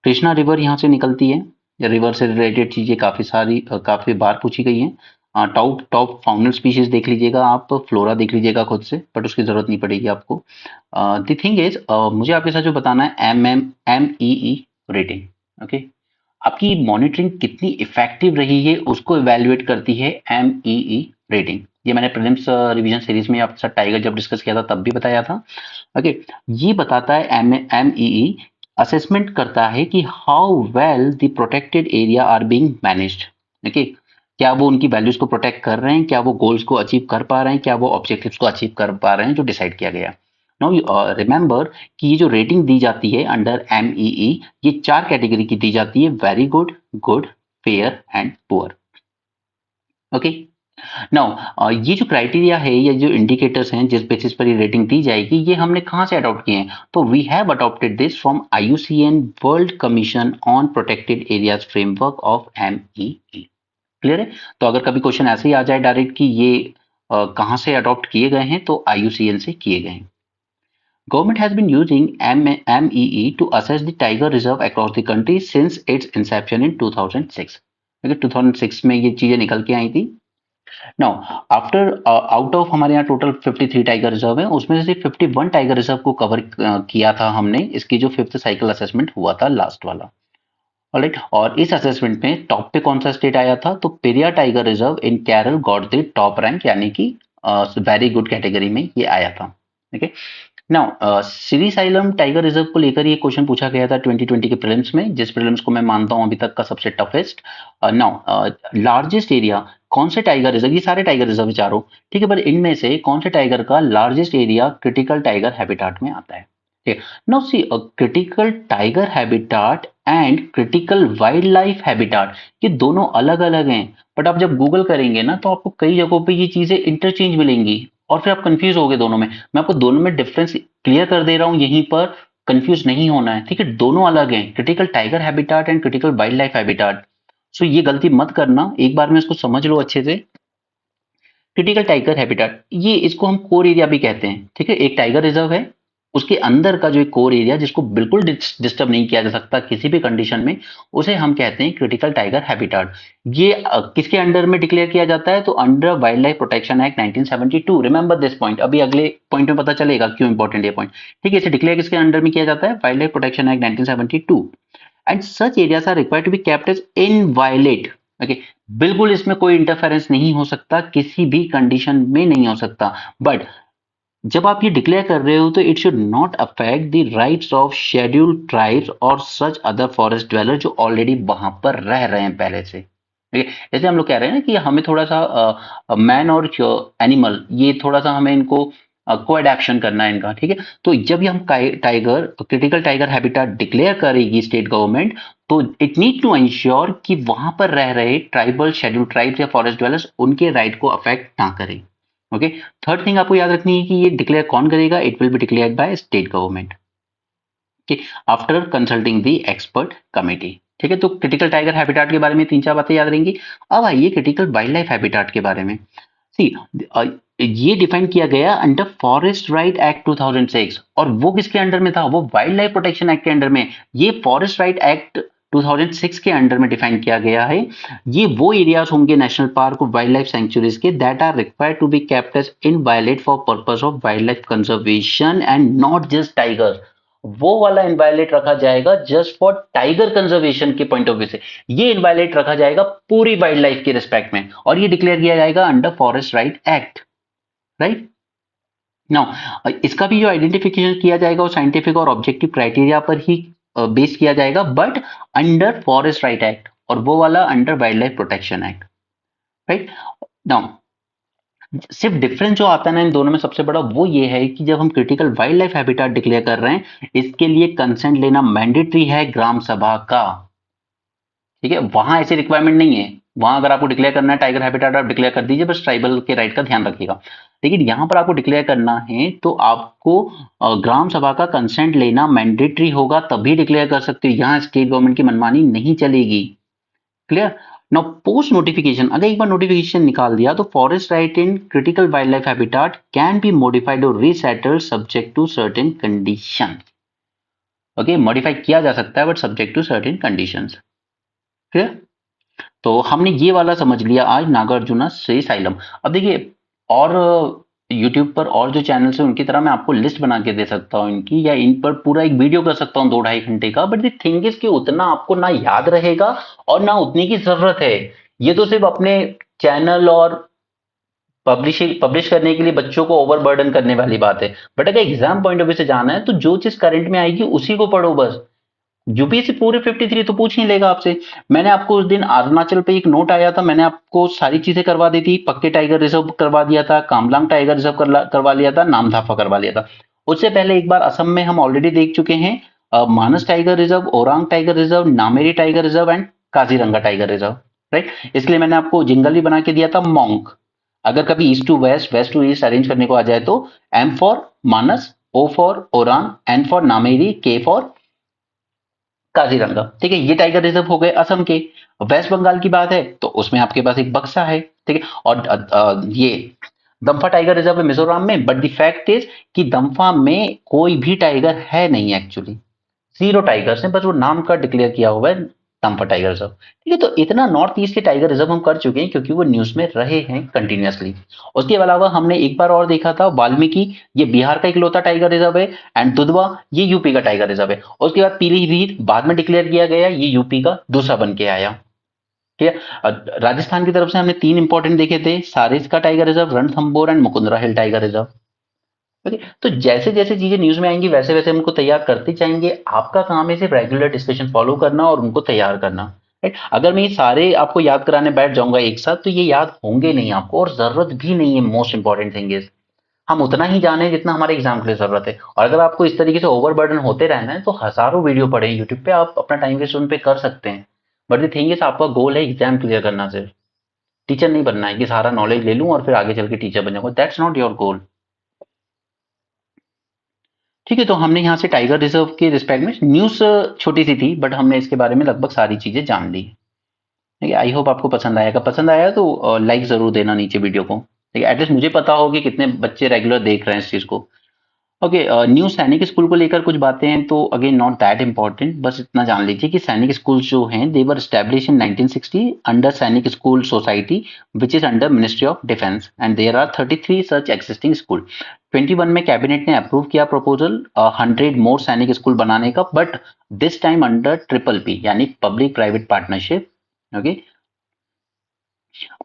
Krishna river यहाँ से निकलती है। रिवर से रिलेटेड चीजें काफी सारी, काफी बार पूछी गई हैं। टॉप टॉप फाउनल स्पीशीज देख लीजिएगा आप, फ्लोरा देख लीजिएगा खुद से, बट उसकी जरूरत नहीं पड़ेगी आपको। द थिंग इज, मुझे आपके साथ जो बताना है, एम ई रेटिंग। ओके, आपकी मॉनिटरिंग कितनी इफेक्टिव रही है उसको इवेल्युएट करती है एम ई रेटिंग। ये मैंने प्रीलिम्स रिवीजन सीरीज में आपके साथ टाइगर जब डिस्कस किया था तब भी बताया था। ओके, ये बताता है, एम असेसमेंट करता है कि how well the protected area are being managed. Okay, क्या वो उनकी वैल्यूज को प्रोटेक्ट कर रहे हैं, क्या वो गोल्स को अचीव कर पा रहे हैं, क्या वो ऑब्जेक्टिव्स को अचीव कर पा रहे हैं जो डिसाइड किया गया। नाउ रिमेंबर कि ये जो रेटिंग दी जाती है अंडर एमईई, ये 4 कैटेगरी की दी जाती है: very good, good, fair and poor. Okay, now ये जो क्राइटेरिया है या जो इंडिकेटर्स हैं जिस बेसिस पर ये रेटिंग दी जाएगी, ये हमने कहाँ से अडॉप्ट किए हैं? तो we have adopted this from IUCN world commission on protected areas framework of MEE. Clear है? तो अगर कभी क्वेश्चन ऐसे ही आ जाए डायरेक्ट कि ये कहाँ से अडॉप्ट किए गए हैं, तो IUCN से किए गए हैं। Government has been using MEE to assess the tiger reserve across the country since its inception in 2006. Okay, 2006 में ये चीजें निकल के आई थी। नाउ आफ्टर आउट ऑफ हमारे यहाँ टोटल 53 टाइगर रिजर्व है, उसमें से सिर्फ 51 टाइगर रिजर्व को कवर किया था हमने। इसकी जो 5th साइकिल असेसमेंट हुआ था, लास्ट वाला। ऑलराइट, और इस असेसमेंट में टॉप पे कौन सा स्टेट आया था? तो Periyar tiger reserve in Kerala got the top rank, यानी कि वेरी गुड कैटेगरी में ये आया था। ठीक है, नाउ श्रीसाइलम टाइगर रिजर्व को लेकर ये क्वेश्चन पूछा गया था 2020 के प्रीलिम्स में, जिस प्रीलिम्स को मैं मानता हूं अभी तक का सबसे टफेस्ट। नाउ लार्जेस्ट एरिया कौन से टाइगर रिजर्व, ये सारे टाइगर रिजर्व चारों, ठीक है, पर इनमें से कौन से टाइगर का largest area critical tiger habitat में आता है? ठीक है, now see, critical tiger habitat and critical wildlife habitat, ये दोनों अलग अलग हैं। बट आप जब गूगल करेंगे ना, तो आपको कई जगहों पे ये चीजें इंटरचेंज मिलेंगी, और फिर आप कंफ्यूज होगे दोनों में। मैं आपको दोनों में डिफरेंस क्लियर कर दे रहा हूं, यहीं पर कंफ्यूज नहीं होना है। ठीक है, दोनों अलग हैं, critical tiger habitat and critical wildlife habitat. So ये गलती मत करना, एक बार में इसको समझ लो अच्छे से। क्रिटिकल टाइगर हैबिटाट, ये इसको हम कोर एरिया भी कहते हैं। ठीक है, एक टाइगर रिजर्व है, उसके अंदर का जो एक कोर एरिया जिसको बिल्कुल डिस्टर्ब नहीं किया जा सकता किसी भी कंडीशन में, उसे हम कहते हैं क्रिटिकल टाइगर हैबिटाट। ये किसके अंडर में डिक्लेयर किया जाता है? तो under wild life protection act 1972। Remember this point, अभी अगले पॉइंट में पता चलेगा क्यों इंपॉर्टेंट ये पॉइंट। ठीक है, इसे डिक्लेयर किसके अंडर में किया जाता है? Wildlife protection act 1972। And such areas are required to be kept as inviolate. Okay, बिल्कुल इसमें कोई इंटरफेरेंस नहीं हो सकता, किसी भी कंडीशन में नहीं हो सकता। बट जब आप ये डिक्लेयर कर रहे हो, तो it should not affect the rights of scheduled tribes और सच अदर फॉरेस्ट ड्वेलर जो ऑलरेडी वहां पर रह रहे हैं पहले से। ठीक है, जैसे हम लोग कह रहे हैं ना कि हमें थोड़ा सा मैन और एनिमल, ये थोड़ा सा हमें इनको कोएडैप्शन करना है इनका, ठीक है। तो जब ये हम tiger critical tiger habitat declare करेगी स्टेट गवर्नमेंट, तो इट नीड टू इंश्योर कि वहां पर रह रहे ट्राइबल शेड्यूल ट्राइब्स या फॉरेस्ट ड्वेलर्स उनके राइट को अफेक्ट ना करें। ओके, थर्ड थिंग आपको याद रखनी है कि ये डिक्लेयर कौन करेगा, it will be declared by state government after consulting the expert committee, ठीक है। तो क्रिटिकल टाइगर हैबिटेट के बारे में 3-4 बातें याद रहेंगी। अब आइए क्रिटिकल वाइल्ड लाइफ हैबिटेट के बारे में। सी, ये डिफाइन किया गया अंडर फॉरेस्ट राइट एक्ट 2006, और वो किसके अंडर में था, वो वाइल्ड लाइफ प्रोटेक्शन एक्ट के अंडर में। ये फॉरेस्ट राइट एक्ट 2006 के अंडर में डिफाइन किया गया है। ये वो एरियाज होंगे नेशनल पार्क और वाइल्ड लाइफ सेंचुरीज के that are required to be kept as inviolate for purpose of wildlife conservation and not just tiger. वो वाला इनवायलेट रखा जाएगा जस्ट फॉर टाइगर कंजर्वेशन के पॉइंट ऑफ व्यू से, ये इनवायलेट रखा जाएगा पूरी वाइल्ड लाइफ के रिस्पेक्ट में, और ये डिक्लेयर किया जाएगा under forest right act, right. Now इसका भी जो आइडेंटिफिकेशन किया जाएगा वो साइंटिफिक और ऑब्जेक्टिव क्राइटेरिया पर ही बेस किया जाएगा, but under forest right act, और वो वाला under wild life protection act, right. Now सिर्फ डिफरेंस जो आता है ना इन दोनों में सबसे बड़ा वो ये है कि जब हम critical wildlife habitat declare कर रहे हैं, इसके लिए कंसेंट लेना मैंडेटरी है ग्राम सभा का, ठीक है। वहां ऐसी रिक्वायरमेंट नहीं है, वहां अगर आपको डिक्लेयर करना है टाइगर हैबिटेट आप डिक्लेयर कर दीजिए, बस ट्राइबल के राइट का ध्यान रखिएगा। लेकिन यहां पर आपको डिक्लेयर करना है तो आपको ग्राम सभा का कंसेंट लेना मैंडेटरी होगा, तभी डिक्लेयर कर सकते हो। यहाँ स्टेट गवर्नमेंट की मनमानी नहीं चलेगी, क्लियर। नाउ पोस्ट नोटिफिकेशन, अगर एक बार नोटिफिकेशन निकाल दिया तो forest right in critical wildlife habitat can be modified और resettled subject to certain condition. Okay, modify किया जा सकता है but subject to certain conditions, clear. तो हमने ये वाला समझ लिया आज नागार्जुना से साइलम। अब देखिए, और यूट्यूब पर और जो चैनल्स हैं उनकी तरह मैं आपको लिस्ट बना के दे सकता हूँ इनकी, या इन पर पूरा एक वीडियो कर सकता हूँ 2-2.5 घंटे का, बट द थिंग इज कि उतना आपको ना याद रहेगा और ना उतनी की जरूरत है। ये तो सिर्फ अपने चैनल और पब्लिश करने के लिए बच्चों को ओवरबर्डन करने वाली बात है, बट अगर एग्जाम पॉइंट ऑफ व्यू से जाना है तो जो चीज करंट में आएगी उसी को पढ़ो बस। यूपीएससी पूरे 53 तो पूछ नहीं लेगा आपसे। मैंने आपको उस दिन अरुणाचल पे एक नोट आया था, मैंने आपको सारी चीजें करवा दी थी, पक्के टाइगर रिजर्व करवा दिया था, कामलांग टाइगर रिजर्व करवा लिया था, नामधाफा करवा लिया था। उससे पहले एक बार असम में हम ऑलरेडी देख चुके हैं Manas tiger reserve, Orang tiger reserve, Nameri tiger reserve and Kaziranga tiger reserve, right. इसलिए मैंने आपको जिंगल भी बना के दिया था मॉन्क। अगर कभी east to west, west to east arrange करने को आ जाए तो M for Manas, O for Orang, N for Nameri, K for Kaziranga, ठीक है। ये टाइगर रिजर्व हो गए असम के। वेस्ट बंगाल की बात है तो उसमें आपके पास एक बक्सा है, ठीक है। और ये दम्फा टाइगर रिजर्व है मिजोरम में, बट द फैक्ट इज कि दम्फा में कोई भी टाइगर है नहीं, एक्चुअली 0 टाइगर्स हैं, बस वो नाम का डिक्लेयर किया हुआ है दम्फा टाइगर रिजर्व, ठीक है। तो इतना नॉर्थ ईस्ट के टाइगर रिजर्व हम कर चुके हैं क्योंकि वो न्यूज में रहे हैं कंटिन्यूअसली। उसके अलावा हमने एक बार और देखा था वाल्मीकि, ये बिहार का इकलौता टाइगर रिजर्व है, एंड दुधवा ये यूपी का टाइगर रिजर्व है। उसके बाद पीलीभीत बाद में डिक्लेयर किया गया, ये यूपी का दूसरा बन के आया, ठीक है। राजस्थान की तरफ से हमने 3 इंपॉर्टेंट देखे थे, सारिस का tiger reserve, Ranthambore and Mukundra hill tiger reserve. Okay, तो जैसे जैसे चीजें न्यूज में आएंगी वैसे वैसे हम उनको तैयार करते जाएंगे। आपका काम है सिर्फ रेगुलर डिस्कशन फॉलो करना और उनको तैयार करना, राइट। अगर मैं ये सारे आपको याद कराने बैठ जाऊंगा एक साथ तो ये याद होंगे नहीं आपको, और जरूरत भी नहीं है। मोस्ट इंपॉर्टेंट थिंग इज हम उतना ही जाने जितना हमारे एग्जाम के लिए जरूरत है। और अगर आपको इस तरीके से ओवरबर्डन होते रहना है तो हजारों वीडियो पड़े हैं यूट्यूब पे, आप अपना टाइम वेस्ट उन पे कर सकते हैं। बट द थिंग इज आपका गोल है एग्जाम क्लियर करना, सिर्फ टीचर नहीं बनना है कि सारा नॉलेज ले लूं और फिर आगे चल के टीचर बन जाऊंगा। दैट्स नॉट योर गोल, ठीक है। तो हमने यहाँ से टाइगर रिजर्व के रिस्पेक्ट में न्यूज छोटी सी थी, बट हमने इसके बारे में लगभग सारी चीजें जान ली, ठीक है। आई होप आपको पसंद आएगा, पसंद आया तो लाइक जरूर देना नीचे वीडियो को, ठीक है। एटलीस्ट मुझे पता हो कि कितने बच्चे रेगुलर देख रहे हैं इस चीज को। ओके, न्यू सैनिक स्कूल को लेकर कुछ बातें हैं तो अगेन नॉट दैट इंपॉर्टेंट, बस इतना जान लीजिए कि सैनिक स्कूल जो हैं they were establish in 1960 under Sainik school society which is under ministry of defence, and there are 33 such existing school. 21 में कैबिनेट ने अप्रूव किया प्रपोजल 100 मोर सैनिक स्कूल बनाने का, but this time under PPP यानी पब्लिक प्राइवेट पार्टनरशिप, ओके।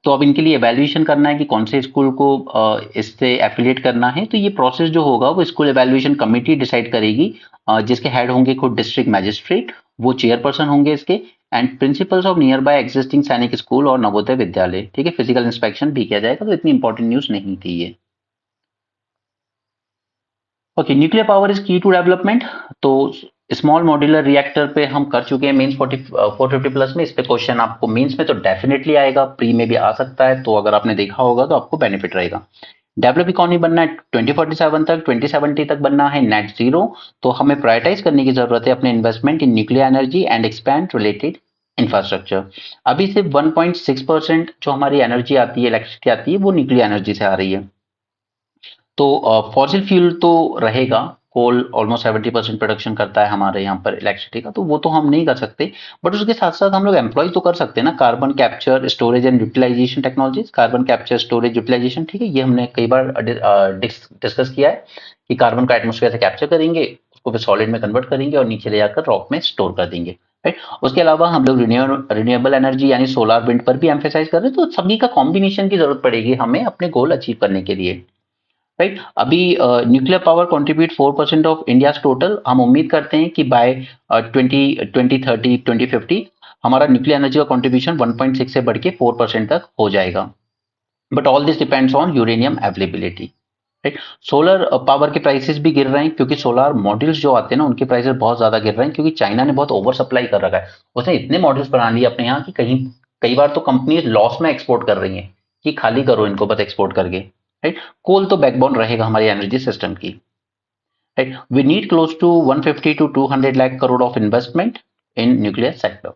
तो अब इनके लिए एवेल्युएशन करना है कि कौन से स्कूल को इससे एफिलिएट करना है, तो ये प्रोसेस जो होगा वो स्कूल एवेल्युएशन कमेटी डिसाइड करेगी, जिसके हेड होंगे खुद डिस्ट्रिक्ट मैजिस्ट्रेट, वो चेयरपर्सन होंगे इसके, and principles of near by existing सैनिक स्कूल और नवोदय विद्यालय, ठीक है। फिजिकल इंस्पेक्शन भी किया जाएगा, तो इतनी इंपॉर्टेंट न्यूज नहीं थी ये। ओके, न्यूक्लियर पावर इज की टू डेवलपमेंट। तो स्मॉल मॉड्यूलर रिएक्टर पे हम कर चुके हैं मेंस 450 प्लस में। इस पे क्वेश्चन आपको मेंस में तो डेफिनेटली आएगा, प्री में भी आ सकता है, तो अगर आपने देखा होगा तो आपको बेनिफिट रहेगा। डेवलप इकोनॉमी बनना है 2047 तक, 2070 तक बनना है नेट जीरो। तो हमें प्रायोरिटाइज करने की जरूरत है अपने investment in nuclear energy and expand related infrastructure. अभी सिर्फ 1.6% जो हमारी एनर्जी आती है, इलेक्ट्रिसिटी आती है, वो न्यूक्लियर एनर्जी से आ रही है। तो फॉसिल फ्यूल तो रहेगा। कोल ऑलमोस्ट 70% प्रोडक्शन करता है हमारे यहाँ पर इलेक्ट्रिसिटी का, तो वो तो हम नहीं कर सकते। बट उसके साथ साथ हम लोग एम्प्लॉय तो कर सकते हैं ना, carbon capture storage and utilisation technologies, carbon capture storage utilisation. ठीक है, ये हमने कई बार डिस्कस किया है कि कार्बन का एटमोस्फेयर से कैप्चर करेंगे, उसको फिर सॉलिड में कन्वर्ट करेंगे और नीचे ले जाकर रॉक में स्टोर कर देंगे। राइट। उसके अलावा हम लोग रिन्यूएबल एनर्जी यानी सोलर विंड पर भी एम्फेसाइज कर रहे हैं। तो सभी का कॉम्बिनेशन की जरूरत पड़ेगी हमें अपने गोल अचीव करने के लिए। राइट। अभी nuclear power contribute 4% of India total. हम उम्मीद करते हैं कि बाय 2030 2050 हमारा न्यूक्लियर एनर्जी का कंट्रीब्यूशन 1.6 से बढ़ के 4% तक हो जाएगा। But all this depends on uranium availability. Right. Solar power के प्राइसेस भी गिर रहे हैं, क्योंकि सोलर मॉड्यूल्स जो आते हैं ना, उनके प्राइसेस बहुत ज्यादा गिर रहे हैं, क्योंकि चाइना ने बहुत ओवर सप्लाई कर रखा है। उसने इतने मॉड्यूल्स बना लिए अपने यहाँ कि कहीं कई बार तो कंपनी लॉस में एक्सपोर्ट कर रही है कि खाली करो इनको बस एक्सपोर्ट करके। राइट। कोल तो बैकबोन रहेगा हमारी एनर्जी सिस्टम की। Right. We need close to 150 to 200 lakh crore of investment in nuclear sector.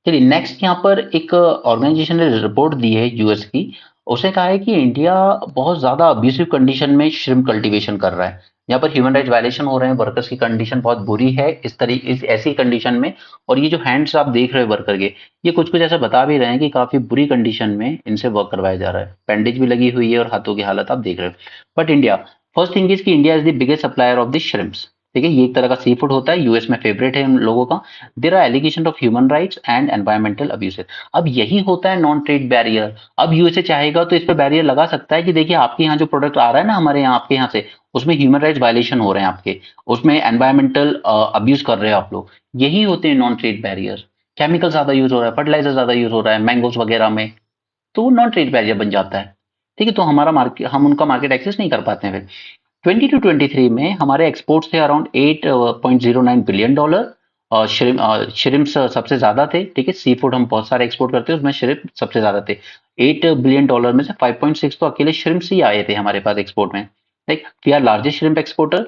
चलिए नेक्स्ट, यहाँ पर एक ऑर्गेनाइजेशन ने रिपोर्ट दी है यूएस की। उसने कहा है कि इंडिया बहुत ज्यादा अब्यूसिव कंडीशन में श्रिम्प कल्टीवेशन कर रहा है। यहाँ पर ह्यूमन राइट वायलेशन हो रहे हैं, वर्कर्स की कंडीशन बहुत बुरी है इस ऐसी कंडीशन में। और ये जो हैंड्स आप देख रहे हो वर्कर के, ये कुछ कुछ ऐसा बता भी रहे हैं कि काफी बुरी कंडीशन में इनसे वर्क करवाया जा रहा है। बैंडेज भी लगी हुई है और हाथों की हालत आप देख रहे हो। But India, first thing is कि India is the biggest supplier of the shrimps. ठीक है, ये एक तरह का सी फूड होता है, यूएस में फेवरेट है उन लोगों का। There are allegation of human rights and environmental abuses. अब यही होता है नॉन ट्रेड बैरियर। अब यूएसए चाहेगा तो इस पर बैरियर लगा सकता है कि देखिए आपके यहाँ जो प्रोडक्ट आ रहा है ना हमारे यहाँ, आपके यहाँ से, उसमें ह्यूमन राइट्स वायलेशन हो रहे हैं आपके, उसमें एनवायरमेंटल अब्यूज कर रहे हो आप लोग। यही होते हैं नॉन ट्रेड बैरियर। केमिकल ज्यादा यूज हो रहा है, फर्टिलाइजर ज्यादा यूज हो रहा है मैंगोज वगैरह में, तो वो नॉन ट्रेड बैरियर बन जाता है। ठीक है, तो हमारा मार्केट, हम उनका मार्केट एक्सेस नहीं कर पाते हैं फिर। 20 टू 23 में हमारे एक्सपोर्ट्स थे अराउंड $8.09 बिलियन। श्रिम्प्स सबसे ज्यादा थे। ठीक है, सी फूड हम बहुत सारे एक्सपोर्ट करते हैं, उसमें श्रिम्प सबसे ज्यादा थे। $8 बिलियन में से 5.6 तो अकेले श्रिम्प्स ही आए थे हमारे पास एक्सपोर्ट में। Like we are largest shrimp exporter.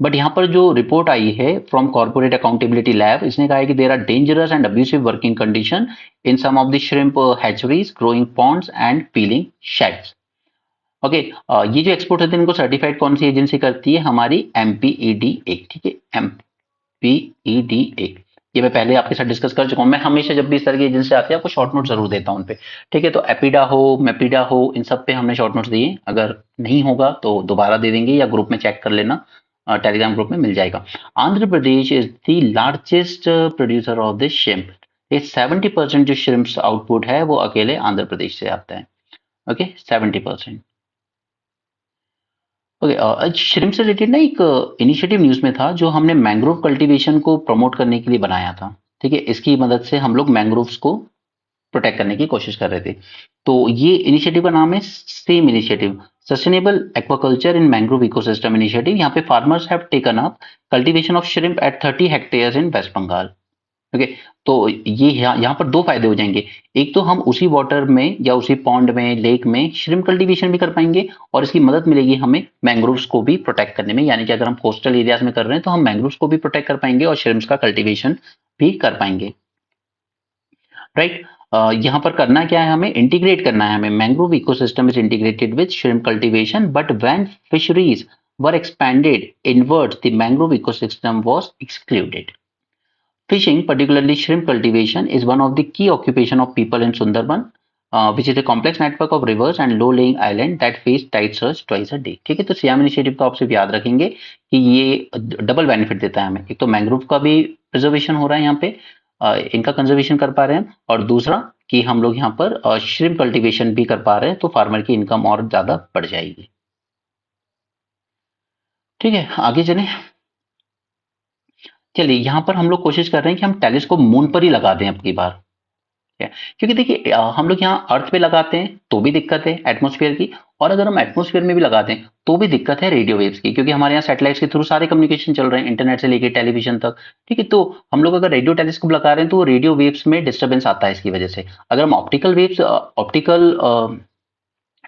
But यहाँ पर जो रिपोर्ट आई है फ्रॉम कॉर्पोरेट अकाउंटेबिलिटी लैब, इसने कहा है कि there are dangerous and abusive working condition in some of the shrimp hatcheries, growing ponds and peeling sheds. Okay, ये जो एक्सपोर्ट होते हैं इनको सर्टिफाइड कौन सी एजेंसी करती है? हमारी एमपीईडी1। ठीक है, एमपीईडी1। ये मैं पहले आपके साथ डिस्कस कर चुका हूं। मैं हमेशा जब भी इस तरह की एजेंसी आती है आपको शॉर्ट नोट जरूर देता हूं उन पे। ठीक है, तो एपिडा हो, मेपिडा हो, इन सब पे हमने शॉर्ट नोट्स दिए। अगर नहीं होगा तो दोबारा दे देंगे या ग्रुप में चेक कर लेना, टेलीग्राम ग्रुप में मिल जाएगा। Andhra Pradesh is the largest producer of this shrimp. ये 70% जो श्रिम्प्स आउटपुट है वो अकेले आंध्र प्रदेश से आता है। ओके, 70%। ओके, श्रिम्प से रिलेटेड ना एक इनिशिएटिव न्यूज में था जो हमने मैंग्रोव कल्टीवेशन को प्रमोट करने के लिए बनाया था। ठीक है, इसकी मदद से हम लोग मैंग्रोव्स को प्रोटेक्ट करने की कोशिश कर रहे थे। तो ये इनिशिएटिव का नाम है SAIME initiative, sustainable aquaculture in mangrove ecosystem initiative. यहाँ पे farmers have taken up cultivation of shrimp at 30 hectares in West Bengal. Okay, तो ये यहाँ पर दो फायदे हो जाएंगे। एक तो हम उसी वाटर में या उसी पॉन्ड में, लेक में श्रिम्प कल्टीवेशन भी कर पाएंगे, और इसकी मदद मिलेगी हमें मैंग्रोव्स को भी प्रोटेक्ट करने में। यानी कि अगर हम कोस्टल एरियाज में कर रहे हैं तो हम मैंग्रोव्स को भी प्रोटेक्ट कर पाएंगे और श्रिम्प्स का कल्टीवेशन भी कर पाएंगे। राइट। यहाँ पर करना क्या है, हमें इंटीग्रेट करना है। हमें mangrove ecosystem is integrated with shrimp cultivation, but when fisheries were expanded inwards the mangrove ecosystem was excluded. Fishing, particularly shrimp cultivation, is one of the key occupation of people in Sundarban, which is a complex network of rivers and low-lying island that face tide surge twice a day। ठीक है, तो सियाम इनिशिएटिव तो आप सिर्फ याद रखेंगे कि ये डबल बेनिफिट देता है हमें। एक तो मैंग्रोव का भी प्रिजर्वेशन हो रहा है यहाँ पे, इनका कंजर्वेशन कर पा रहे हैं, और दूसरा कि हम लोग यहाँ पर श्रिम्प कल्टीवेशन भी कर पा रहे हैं, तो फार्मर की इनकम और ज्यादा बढ़ जाएगी। ठीक है, आगे चलें। चलिए, यहाँ पर हम लोग कोशिश कर रहे हैं कि हम टेलीस्कोप मून पर ही लगा दें अब की बार। क्योंकि देखिए हम लोग यहाँ अर्थ पे लगाते हैं तो भी दिक्कत है एटमॉस्फेयर की, और अगर हम एटमॉस्फेयर में भी लगा दें तो भी दिक्कत है रेडियो वेव्स की, क्योंकि हमारे यहाँ सैटेलाइट्स के थ्रू सारे कम्युनिकेशन चल रहे हैं, इंटरनेट से लेके टेलीविजन तक। ठीक है, तो हम लोग अगर रेडियो टेलीस्कोप लगा रहे हैं तो रेडियो वेव्स में डिस्टर्बेंस आता है इसकी वजह से। अगर हम ऑप्टिकल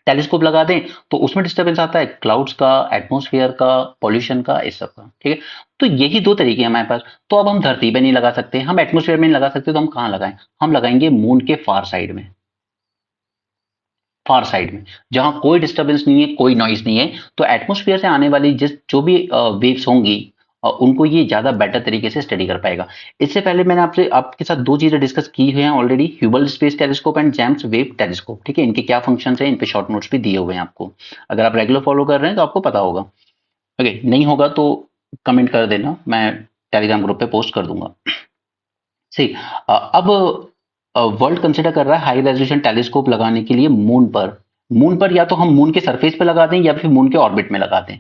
टेलीस्कोप लगा दें तो उसमें डिस्टर्बेंस आता है क्लाउड्स का, एटमॉस्फेयर का, पॉल्यूशन का, इस सब का। ठीक है, तो यही दो तरीके हैं हमारे पास। तो अब हम धरती पे नहीं लगा सकते, हम एटमॉस्फेयर में नहीं लगा सकते, तो हम कहाँ लगाएं? हम लगाएंगे मून के फार साइड में, फार साइड में, जहां कोई डिस्टर्बेंस नहीं है, कोई नॉइज नहीं है। तो एटमॉस्फेयर से आने वाली जिस जो भी वेव्स होंगी उनको ये ज्यादा बेटर तरीके से स्टडी कर पाएगा। इससे पहले मैंने आपसे आपके साथ दो चीजें डिस्कस की हुई हैं already, Hubble space telescope and James Webb telescope. ठीक है, इनके क्या फंक्शन है, इन पे शॉर्ट नोट्स भी दिए हुए हैं आपको। अगर आप रेगुलर फॉलो कर रहे हैं तो आपको पता होगा। ओके, नहीं होगा तो कमेंट कर देना, मैं टेलीग्राम ग्रुप पे पोस्ट कर दूंगा। सी, अब वर्ल्ड कंसिडर कर रहा है हाई रेजोल्यूशन टेलीस्कोप लगाने के लिए मून पर। मून पर या तो हम मून के सरफेस पे लगा दें या फिर मून के ऑर्बिट में लगा दें।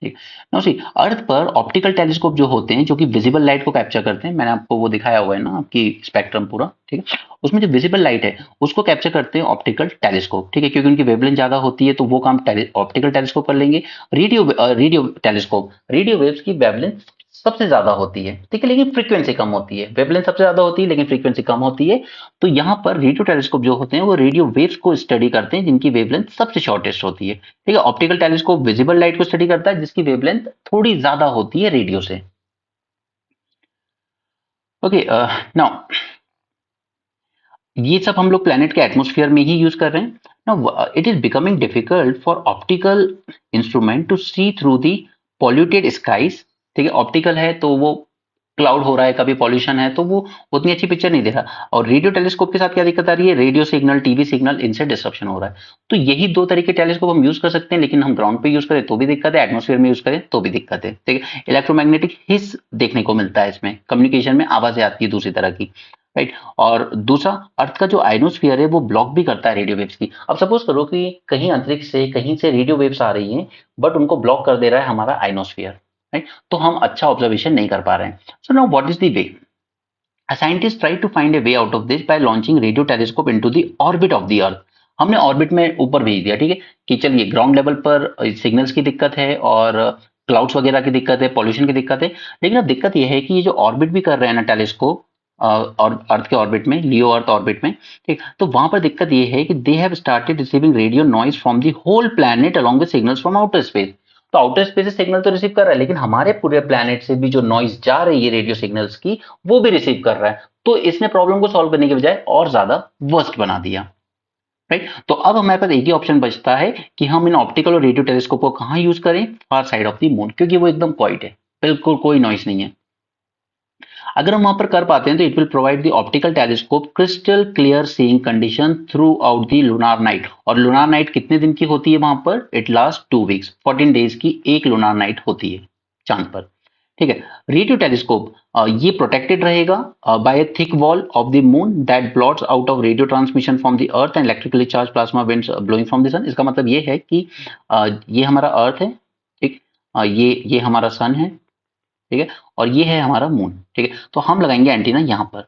ठीक, नो सी, अर्थ पर ऑप्टिकल टेलीस्कोप जो होते हैं, जो कि विजिबल लाइट को कैप्चर करते हैं, मैंने आपको वो दिखाया हुआ है ना, आपकी स्पेक्ट्रम पूरा। ठीक है, उसमें जो विजिबल लाइट है उसको कैप्चर करते हैं ऑप्टिकल टेलीस्कोप। ठीक है, क्योंकि उनकी वेवलेंथ ज्यादा होती है तो वो काम ऑप्टिकल टेलीस्कोप कर लेंगे। रेडियो टेलीस्कोप, रेडियो वेव्स की वेवलेंथ सबसे ज्यादा होती है। ठीक है, लेकिन फ्रीक्वेंसी कम होती है। वेवलेंथ सबसे ज्यादा होती है लेकिन फ्रीक्वेंसी कम होती है। तो यहाँ पर रेडियो टेलीस्कोप जो होते हैं वो रेडियो वेव्स को स्टडी करते हैं जिनकी वेवलेंथ सबसे शॉर्टेस्ट होती है। ठीक है, ऑप्टिकल टेलीस्कोप विजिबल लाइट को स्टडी करता है जिसकी वेवलेंथ थोड़ी ज्यादा होती है रेडियो से। ओके, नाउ ये सब हम लोग प्लेनेट के एटमॉस्फेयर में ही यूज कर रहे हैं। Now it is becoming difficult for optical instrument to see through the polluted skies. ठीक है, ऑप्टिकल है तो वो क्लाउड हो रहा है, कभी पॉल्यूशन है तो वो उतनी अच्छी पिक्चर नहीं दे रहा। और रेडियो टेलीस्कोप के साथ क्या दिक्कत आ रही है? रेडियो सिग्नल, टीवी सिग्नल, इनसे डिस्ट्रप्शन हो रहा है। तो यही दो तरीके टेलीस्कोप हम यूज कर सकते हैं, लेकिन हम ग्राउंड पे यूज करें तो भी दिक्कत है, एटमॉस्फेयर में यूज करें तो भी दिक्कत है। ठीक है, इलेक्ट्रोमैग्नेटिक हिस देखने को मिलता है इसमें, कम्युनिकेशन में आवाजें आती है दूसरी तरह की। राइट, और दूसरा, अर्थ का जो आयनोस्फीयर है वो ब्लॉक भी करता है रेडियो वेव्स की। अब सपोज करो कि कहीं अंतरिक्ष से कहीं से रेडियो वेव्स आ रही हैं, बट उनको ब्लॉक कर दे रहा है हमारा आयनोस्फीयर। राइट, तो हम अच्छा ऑब्जर्वेशन नहीं कर पा रहे हैं। So now what is the way? A scientist tried to find a way out of this by launching radio telescope into the orbit of the earth. हमने ऑर्बिट में ऊपर भेज दिया। ठीक है, कि चलिए ग्राउंड लेवल पर सिग्नल्स की दिक्कत है और क्लाउड्स वगैरह की दिक्कत है, पॉल्यूशन की दिक्कत है, लेकिन अब दिक्कत यह है कि ये जो ऑर्बिट भी कर रहे हैं ना टेलीस्कोप, और अर्थ के ऑर्बिट में, लियो अर्थ ऑर्बिट में, ठीक, तो वहां पर दिक्कत ये है कि they have started receiving radio noise from the whole planet along with signals from outer space. तो आउटर स्पेस से सिग्नल तो रिसीव कर रहा है, लेकिन हमारे पूरे प्लैनेट से भी जो नॉइज जा रही है रेडियो सिग्नल्स की, वो भी रिसीव कर रहा है। तो इसने प्रॉब्लम को सॉल्व करने के बजाय और ज्यादा वर्स्ट बना दिया। राइट, तो अब हमारे पास एक ही ऑप्शन बचता है कि हम इन ऑप्टिकल और रेडियो टेलीस्कोप को कहां यूज करें? फार साइड ऑफ द मून, क्योंकि वो एकदम क्वाइट है, बिल्कुल कोई नॉइस नहीं है। अगर हम वहां पर कर पाते हैं तो it will provide the optical telescope crystal clear seeing condition through out the lunar night. और लूनार नाइट कितने दिन की होती है वहां पर? इट लास्ट 2 वीक्स, 14 डेज की एक लूनार नाइट होती है चांद पर। ठीक है, रेडियो टेलीस्कोप ये प्रोटेक्टेड रहेगा by a thick wall of the moon that blots out of radio transmission from the earth and electrically charge plasma winds blowing from the sun. इसका मतलब ये है कि ये हमारा अर्थ है, ठीक, ये हमारा सन है, ठीक है, और ये है हमारा मून। ठीक है, तो हम लगाएंगे एंटीना यहाँ पर।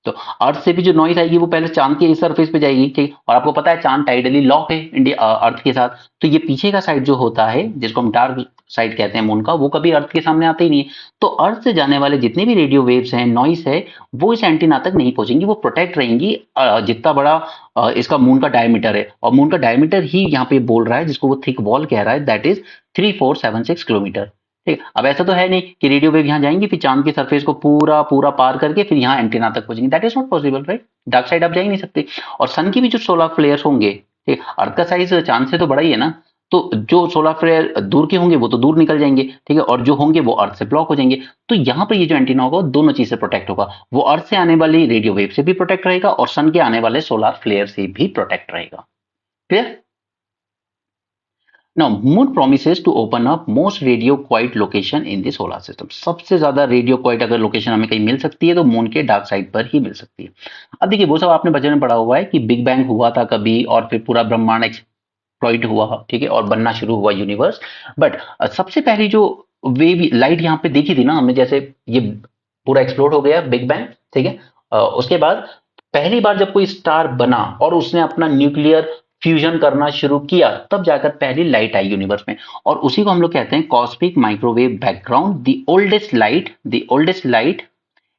तो अर्थ से भी जो नॉइस आएगी वो पहले चांद के सरफेस पे जाएगी। ठीक, और आपको पता है चांद टाइडली लॉक है इंडिया अर्थ के साथ, तो ये पीछे का साइड जो होता है जिसको हम डार्क साइड कहते हैं मून का, वो कभी अर्थ के सामने आता ही नहीं है। तो अर्थ से जाने वाले जितने भी रेडियो वेव्स हैं, नॉइस है, वो इस एंटीना तक नहीं पहुंचेंगी, वो प्रोटेक्ट रहेंगी। जितना बड़ा इसका मून का डायमीटर है, और मून का डायमीटर ही यहाँ पे बोल रहा है, जिसको वो थिक वॉल कह रहा है, दैट इज 3476 किलोमीटर। ठीक, अब ऐसा तो है नहीं कि रेडियो वेव यहाँ जाएंगी फिर चांद की सरफेस को पूरा पूरा पार करके फिर यहाँ एंटीना तक पहुंचेंगी, that is not possible. Right, dark side आप जा ही नहीं सकते। और सन की भी जो सोलर फ्लेयर्स होंगे, ठीक, अर्थ का साइज चांद से तो बड़ा ही है ना, तो जो सोलर फ्लेयर दूर के होंगे वो तो दूर निकल जाएंगे, ठीक है, और जो होंगे वो अर्थ से ब्लॉक हो जाएंगे। तो यहाँ पर ये जो एंटीना होगा वो दोनों चीज से प्रोटेक्ट होगा, वो अर्थ से आने वाली रेडियो वेव से भी प्रोटेक्ट रहेगा और सन के आने वाले सोलर फ्लेयर से भी प्रोटेक्ट रहेगा। Clear? Now, Moon promises to open up most radio quiet location in the solar system. सबसे ज्यादा रेडियो क्वाइट अगर लोकेशन हमें कहीं मिल सकती है तो मून के डार्क साइड पर ही मिल सकती है। अब देखिए वो सब आपने बचपन में पढ़ा हुआ है कि बिग बैंग हुआ था कभी और फिर पूरा ब्रह्मांड एक्सप्लॉइट हुआ, ठीक है, और बनना शुरू हुआ यूनिवर्स। बट सबसे पहली जो वेव लाइट यहाँ पे देखी थी ना हमने, जैसे ये पूरा एक्सप्लोड हो गया बिग बैंग, ठीक है, उसके बाद पहली बार जब कोई स्टार बना और उसने अपना न्यूक्लियर फ्यूजन करना शुरू किया, तब जाकर पहली लाइट आई यूनिवर्स में, और उसी को हम लोग कहते हैं cosmic microwave background, the oldest light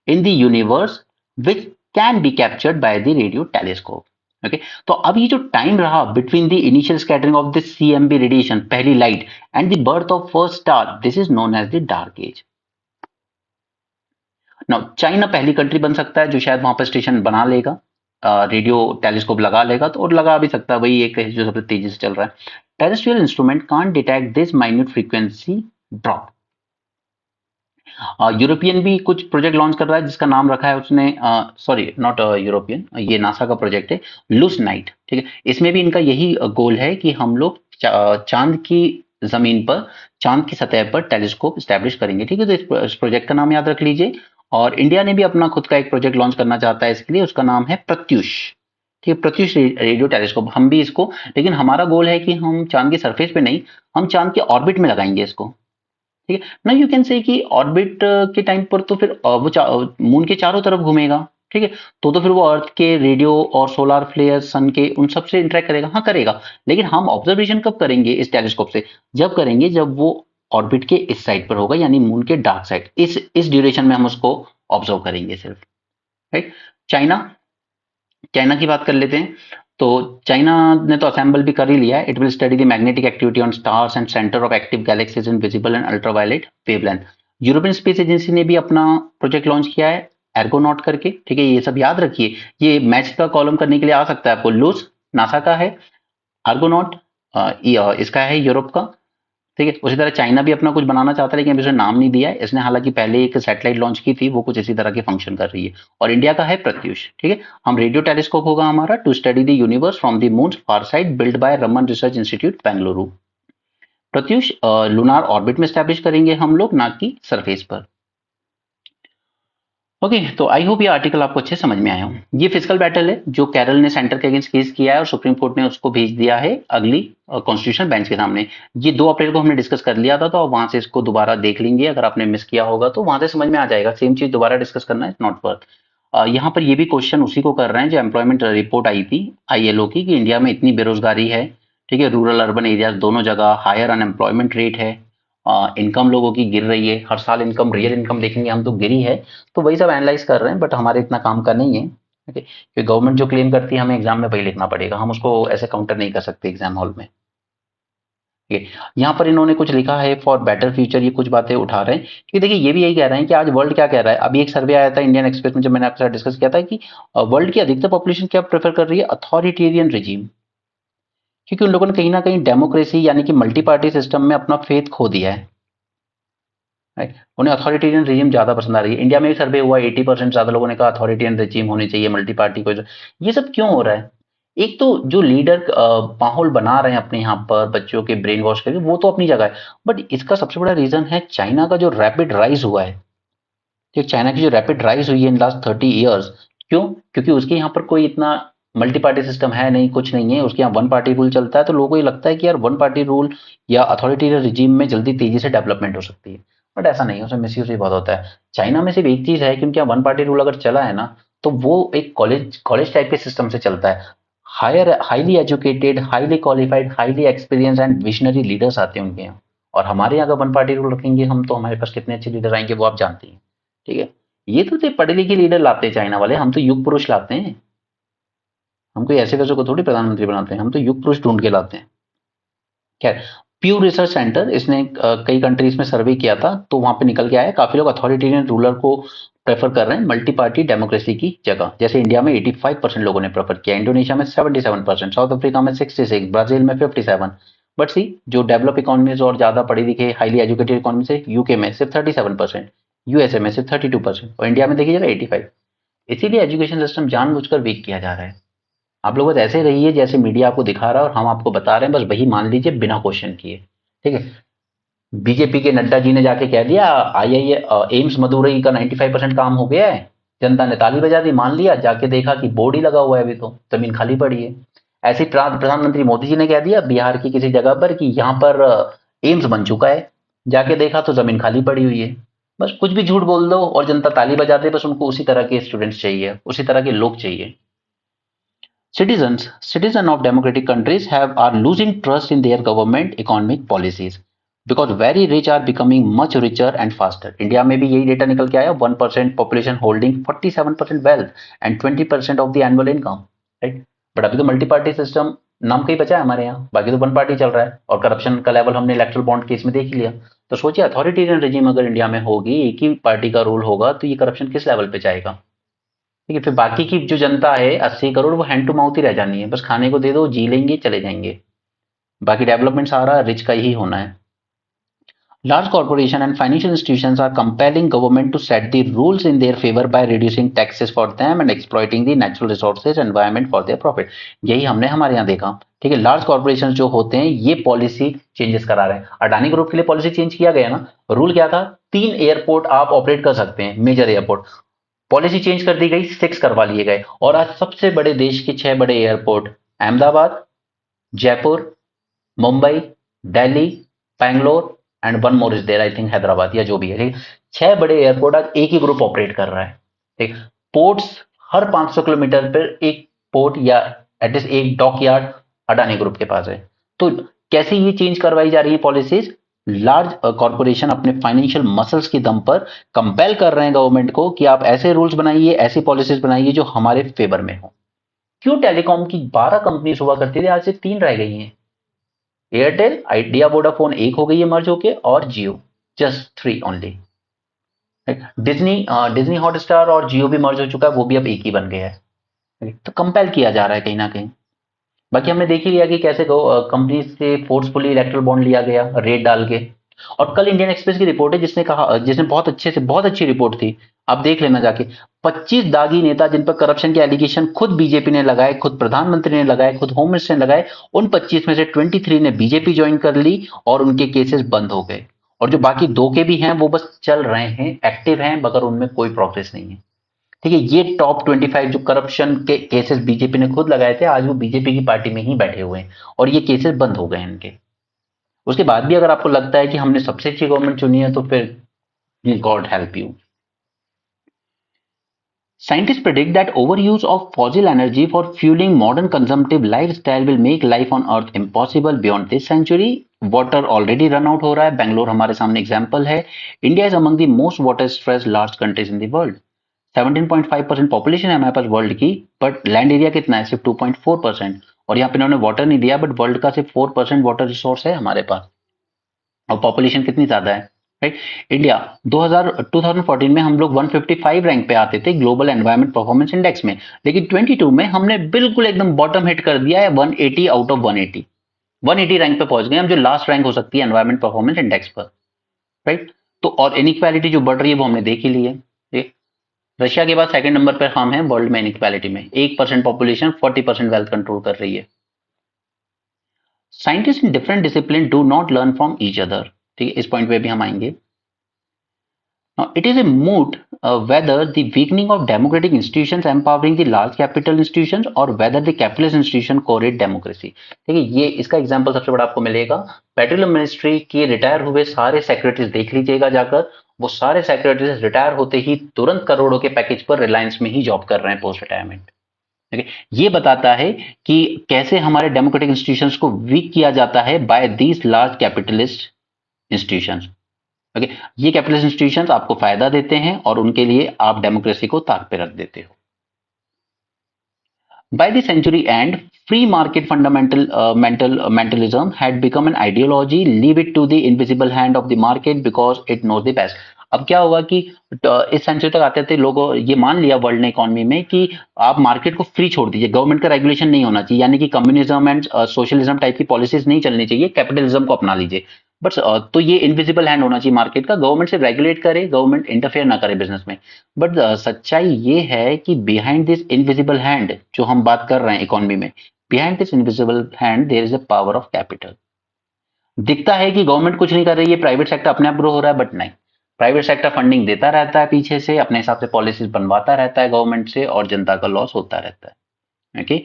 in the universe which can be captured by the radio telescope. Okay, तो अब ये जो टाइम रहा between the initial scattering of the CMB radiation, पहली light, and the birth of first star, this is known as the dark age. Now China पहली कंट्री बन सकता है जो शायद वहां पर स्टेशन बना लेगा, रेडियो टेलीस्कोप लगा लेगा, तो और लगा भी सकता है, वही एक है जो सबसे तेजी से चल रहा है। Terrestrial instrument can't detect this minute frequency drop. European भी कुछ प्रोजेक्ट लॉन्च कर रहा है जिसका नाम रखा है उसने, सॉरी नॉट यूरोपियन, ये नासा का प्रोजेक्ट है, लूस नाइट। ठीक है, इसमें भी इनका यही गोल है कि हम लोग चांद की जमीन पर, चांद की सतह पर टेलीस्कोप स्टैब्लिश करेंगे। ठीक है, तो इस प्रोजेक्ट का नाम याद रख लीजिए। और इंडिया ने भी अपना खुद का एक प्रोजेक्ट लॉन्च करना चाहता है इसके लिए, उसका नाम है प्रत्युष। ठीक है, प्रत्युष रेडियो टेलीस्कोप, हम भी इसको, लेकिन हमारा गोल है कि हम चांद की सरफेस पे नहीं, हम चांद के ऑर्बिट में लगाएंगे इसको। ठीक है ना, यू कैन से कि ऑर्बिट के टाइम पर तो फिर वो मून के चारों तरफ घूमेगा। ठीक है, तो फिर वो अर्थ के रेडियो और सोलार फ्लेयर, सन के, उन सब से इंटरेक्ट करेगा, हाँ करेगा, लेकिन हम ऑब्जर्वेशन कब करेंगे इस टेलीस्कोप से, जब करेंगे जब वो ऑर्बिट के इस साइड पर होगा, यानी मून के डार्क साइड, इस ड्यूरेशन में हम उसको ऑब्जर्व करेंगे सिर्फ। राइट, चाइना, चाइना की बात कर लेते हैं। तो चाइना ने तो असेंबल भी कर ही लिया है। It will study the magnetic activity on stars and centre of active galaxies in visible and ultraviolet wavelength. European space agency ने भी अपना प्रोजेक्ट लॉन्च किया है एर्गोनॉट करके। ठीक है, ये सब याद रखिए, ये मैच का कॉलम करने के लिए आ सकता है आपको। लूस नासा का है, आर्गोनॉट इसका है यूरोप का। ठीक है, उसी तरह चाइना भी अपना कुछ बनाना चाहता है, लेकिन अभी उसने नाम नहीं दिया है। इसने हालांकि पहले एक सैटेलाइट लॉन्च की थी, वो कुछ इसी तरह की फंक्शन कर रही है। और इंडिया का है प्रत्युष। ठीक है, हम रेडियो टेलीस्कोप होगा हमारा, to study the universe from the moon far side, build by Raman research institute Bengaluru. Pratyush lunar orbit में स्टैब्लिश करेंगे हम लोग, ना कि सरफेस पर। ओके, तो आई होप ये आर्टिकल आपको अच्छे समझ में आया हो। ये फिजिकल बैटल है जो केरल ने सेंटर के अगेंस्ट केस किया है, और सुप्रीम कोर्ट ने उसको भेज दिया है अगली कॉन्स्टिट्यूशन बेंच के सामने। ये 2 अप्रैल को हमने डिस्कस कर लिया था, तो आप वहां से इसको दोबारा देख लेंगे, अगर आपने मिस किया होगा तो वहां से समझ में आ जाएगा। सेम चीज दोबारा डिस्कस करना है नॉट वर्थ। यहाँ पर ये भी क्वेश्चन उसी को कर रहे हैं जो एम्प्लॉयमेंट रिपोर्ट आई थी ILO की, कि इंडिया में इतनी बेरोजगारी है। ठीक है, रूरल अर्बन एरियाज दोनों जगह हायर अनएम्प्लॉयमेंट रेट है, इनकम लोगों की गिर रही है, हर साल इनकम, रियल इनकम देखेंगे हम तो गिरी है। तो वही सब एनालाइज कर रहे हैं, बट हमारे इतना काम का नहीं है। ओके, क्योंकि गवर्नमेंट जो क्लेम करती है हमें एग्जाम में वही लिखना पड़ेगा, हम उसको ऐसे काउंटर नहीं कर सकते एग्जाम हॉल में। ठीक है, यहाँ पर इन्होंने कुछ लिखा है फॉर बेटर फ्यूचर, ये कुछ बातें उठा रहे हैं। क्योंकि देखिए ये भी यही कह रहे हैं कि आज वर्ल्ड क्या कह रहा है। अभी एक सर्वे आया था इंडियन एक्सप्रेस में, जब मैंने आपके साथ डिस्कस किया था, कि वर्ल्ड की अधिकतर पॉपुलेशन क्या प्रेफर कर रही है, अथॉरिटेरियन रिजीम। क्योंकि उन लोगों ने कहीं ना कहीं डेमोक्रेसी यानी कि मल्टी पार्टी सिस्टम में अपना फेथ खो दिया है। राइट, उन्हें अथॉरिटेरियन रिजीम ज्यादा पसंद आ रही है। इंडिया में भी सर्वे हुआ, 80% ज्यादा लोगों ने कहा अथॉरिटेरियन रिजीम होनी चाहिए, मल्टी पार्टी को। ये सब क्यों हो रहा है? एक तो जो लीडर माहौल बना रहे हैं अपने यहाँ पर बच्चों के ब्रेन वॉश करके, वो तो अपनी जगह है, बट इसका सबसे बड़ा रीजन है चाइना का जो रैपिड राइज हुआ है। ठीक, चाइना की जो रैपिड राइज हुई है इन लास्ट 30 ईयर्स। क्यों? क्योंकि उसके यहाँ पर कोई इतना मल्टी पार्टी सिस्टम है नहीं, कुछ नहीं है, उसके यहाँ वन पार्टी रूल चलता है। तो लोगों को ये लगता है कि यार वन पार्टी रूल या अथॉरिटेरियन रिजीम में जल्दी तेजी से डेवलपमेंट हो सकती है, बट ऐसा नहीं है, उसमें मिसयूज भी बहुत होता है। चाइना में सिर्फ एक चीज है कि उनके यहाँ वन पार्टी रूल अगर चला है ना, तो वो एक कॉलेज कॉलेज टाइप के सिस्टम से चलता है। Higher highly educated, highly qualified, highly experience and visionary leaders आते हैं उनके यहाँ। और हमारे यहाँ अगर वन पार्टी रूल रखेंगे हम, तो हमारे पास कितने अच्छे लीडर आएंगे वो आप जानते हैं। ठीक है, ये तो थे पढ़े लिखे लीडर लाते हैं चाइना वाले, हम तो युग पुरुष लाते हैं। हम कोई ऐसे वैसे को थोड़ी प्रधानमंत्री बनाते हैं, हम तो युग पुरुष ढूंढ के लाते हैं। खैर, प्यू रिसर्च सेंटर, इसने कई कंट्रीज में सर्वे किया था, तो वहां पे निकल के आया काफी लोग अथॉरिटेरियन रूलर को प्रेफर कर रहे हैं मल्टी पार्टी डेमोक्रेसी की जगह। जैसे इंडिया में 85% लोगों ने प्रेफर किया, इंडोनेशिया में 77%, साउथ अफ्रीका में 66, ब्राजील में 57। बट सी जो डेवलप इकोनॉमीज और ज्यादा पढ़ी लिखे हाईली एजुकेटेड इकोनॉमी से, यूके में सिर्फ 37%, यूएसए में सिर्फ 32%, और इंडिया में देखिएगा 85। इसीलिए एजुकेशन सिस्टम जानबूझकर वीक किया जा रहा है। आप लोग बस ऐसे रहिए जैसे मीडिया आपको दिखा रहा है और हम आपको बता रहे हैं, बस वही मान लीजिए बिना क्वेश्चन किए। ठीक है, बीजेपी के नड्डा जी ने जाके कह दिया एम्स मदुरई का 95% काम हो गया है, जनता ने ताली बजा दी, मान लिया, जाके देखा कि बोर्ड ही लगा हुआ है, अभी तो जमीन खाली पड़ी है। ऐसे ही प्रधानमंत्री मोदी जी ने कह दिया बिहार की किसी जगह पर कि यहाँ पर एम्स बन चुका है, जाके देखा तो जमीन खाली पड़ी हुई है। बस कुछ भी झूठ बोल दो और जनता ताली बजा दे, बस उनको उसी तरह के स्टूडेंट्स चाहिए, उसी तरह के लोग चाहिए। Citizen of democratic countries are losing trust in their government economic policies because very rich are becoming much richer and faster. India में भी यही डेटा निकल के आया, 1% population holding 47% wealth and 20% of the annual income, right. But अभी तो मल्टी पार्टी सिस्टम नाम का ही बचा है हमारे यहाँ, बाकी तो वन पार्टी चल रहा है और करप्शन का लेवल हमने इलेक्ट्रल बॉन्ड केस में देख लिया। तो सोचिए अथॉरिटेरियन रेजिम अगर इंडिया में होगी, एक ही पार्टी का रूल होगा, तो ये करप्शन किस लेवल पे जाएगा। ठीक है, फिर बाकी की जो जनता है 80 करोड़, वो हैंड टू माउथ ही रह जानी है, बस खाने को दे दो, जी लेंगे, चले जाएंगे, बाकी डेवलपमेंट सारा रिच का ही होना है। Large corporations and financial institutions are compelling government to set the rules in their favor by reducing taxes for them and exploiting the natural resources environment for their profit। यही हमने हमारे यहाँ देखा। ठीक है, लार्ज कॉर्पोरेशन जो होते हैं ये पॉलिसी चेंजेस करा रहे हैं। अडानी ग्रुप के लिए पॉलिसी चेंज किया गया ना, रूल क्या था, 3 एयरपोर्ट आप ऑपरेट कर सकते हैं, मेजर एयरपोर्ट, पॉलिसी चेंज कर दी गई, 6 करवा लिए गए, और आज सबसे बड़े देश के 6 बड़े airport, Ahmedabad, Jaipur, Mumbai, Delhi, Bangalore and one more is there, I think Hyderabad या जो भी है, ठीक, 6 बड़े एयरपोर्ट आज एक ही ग्रुप ऑपरेट कर रहा है। ठीक, पोर्ट्स हर 500 किलोमीटर पर एक पोर्ट या एटलीस्ट एक डॉक यार्ड अडानी ग्रुप के पास है। तो कैसे ये चेंज करवाई जा रही है पॉलिसीज, लार्ज कॉर्पोरेशन अपने फाइनेंशियल मसल्स की दम पर कंपेल कर रहे हैं गवर्नमेंट को कि आप ऐसे रूल्स बनाइए, ऐसी पॉलिसीज बनाइए जो हमारे फेवर में हो। क्यों, टेलीकॉम की 12 कंपनीज हुआ करती थी, आज से 3 रह गई हैं, एयरटेल, आइडिया, वोडाफोन एक हो गई है मर्ज होके, और जियो, जस्ट 3 ओनली। डिज्नी हॉटस्टार और जियो भी मर्ज हो चुका है, वो भी अब एक ही बन गया है। तो कंपेल किया जा रहा है कहीं ना कहीं। बाकी हमने देख ही लिया कि कैसे कंपनी से फोर्सफुली इलेक्ट्रल बॉन्ड लिया गया रेट डाल के। और कल इंडियन एक्सप्रेस की रिपोर्ट है जिसने कहा, जिसने बहुत अच्छे से, बहुत अच्छी रिपोर्ट थी, आप देख लेना जाके, 25 दागी नेता जिन पर करप्शन के एलिगेशन खुद बीजेपी ने लगाए, खुद प्रधानमंत्री ने लगाए, खुद होम मिनिस्टर ने लगाए, उन 25 में से 23 ने बीजेपी ज्वाइन कर ली और उनके केसेस बंद हो गए, और जो बाकी 2 के भी हैं वो बस चल रहे हैं, एक्टिव हैं, मगर उनमें कोई प्रोग्रेस नहीं है। ठीक है, ये टॉप 25 जो करप्शन के केसेस बीजेपी ने खुद लगाए थे, आज वो बीजेपी की पार्टी में ही बैठे हुए हैं और ये केसेस बंद हो गए इनके। उसके बाद भी अगर आपको लगता है कि हमने सबसे अच्छी गवर्नमेंट चुनी है, तो फिर God help you. Scientists predict that overuse of fossil energy for fueling modern consumptive lifestyle will make life on Earth impossible beyond this century. Water already run out हो रहा है, बेंगलोर हमारे सामने एग्जाम्पल है। India is among the most water stressed large countries in the world. 17.5% population है हमारे पास वर्ल्ड की, बट लैंड एरिया कितना है, सिर्फ 2.4%, और यहाँ पे इन्होंने वाटर नहीं दिया, बट वर्ल्ड का सिर्फ 4% वाटर रिसोर्स है हमारे पास, और पॉपुलेशन कितनी ज्यादा है, राइट। इंडिया 2014 में हम लोग 155 रैंक पे आते थे ग्लोबल एनवायरमेंट परफॉर्मेंस इंडेक्स में, लेकिन 22 में हमने बिल्कुल एकदम बॉटम हिट कर दिया है, 180 आउट ऑफ 180 रैंक पे पहुंच गए हम, जो लास्ट रैंक हो सकती है एनवायरमेंट परफॉर्मेंस इंडेक्स पर, राइट। तो और इनइक्वालिटी जो बढ़ रही है वो हमने देख ही ली है। रशिया के बाद सेकंड नंबर पर हम हैं वर्ल्ड में इनइक्वालिटी में, 1% पॉपुलेशन 40% वेल्थ कंट्रोल कर रही है। Scientist in different discipline do not learn from each other, ठीक है, इस पॉइंट पे भी हम आएंगे। Now, it is a moot whether the weakening of democratic institutions empowering the large capital institutions or whether the capitalist institution correlate democracy। ठीक है, ये इसका एग्जांपल सबसे बड़ा आपको मिलेगा, पेट्रोलियम मिनिस्ट्री के रिटायर हुए सारे सेक्रेटरीज देख लीजिएगा जाकर, वो सारे सेक्रेटरीज रिटायर होते ही तुरंत करोड़ों के पैकेज पर रिलायंस में ही जॉब कर रहे हैं पोस्ट रिटायरमेंट। ठीक है, ये बताता है कि कैसे हमारे डेमोक्रेटिक इंस्टीट्यूशंस को वीक किया जाता है by these large capitalist institutions. Okay, ये कैपिटलिस्ट इंस्टीट्यूशंस आपको फायदा देते हैं और उनके लिए आप डेमोक्रेसी को ताक पे रख देते हो। By the century end, free market mentalism had become an ideology. Leave it to the invisible hand of the market because it knows the best. अब क्या हुआ कि इस सेंचुरी तक आते थे लोगों ये मान लिया वर्ल्ड ने इकोनॉमी में कि आप मार्केट को फ्री छोड़ दीजिए, गवर्नमेंट का रेगुलेशन नहीं होना चाहिए, यानी कि कम्युनिज्म एंड सोशलिज्म टाइप की पॉलिसीज नहीं चलनी चाहिए, कैपिटलिज्म को अपना लीजिए। बट तो ये इनविजिबल हैंड होना चाहिए मार्केट का, गवर्नमेंट से रेगुलेट करे, गवर्नमेंट इंटरफेयर ना करे बिजनेस में। बट सच्चाई ये है कि बिहाइंड दिस इनविजिबल हैंड जो हम बात कर रहे हैं इकोनॉमी में, behind this invisible hand there is a power of capital. दिखता है कि गवर्नमेंट कुछ नहीं कर रही है, प्राइवेट सेक्टर अपने आप ग्रो हो रहा है, बट नहीं, प्राइवेट सेक्टर फंडिंग देता रहता है पीछे से, अपने हिसाब से पॉलिसीज बनवाता रहता है गवर्नमेंट से, और जनता का लॉस होता रहता है। ओके,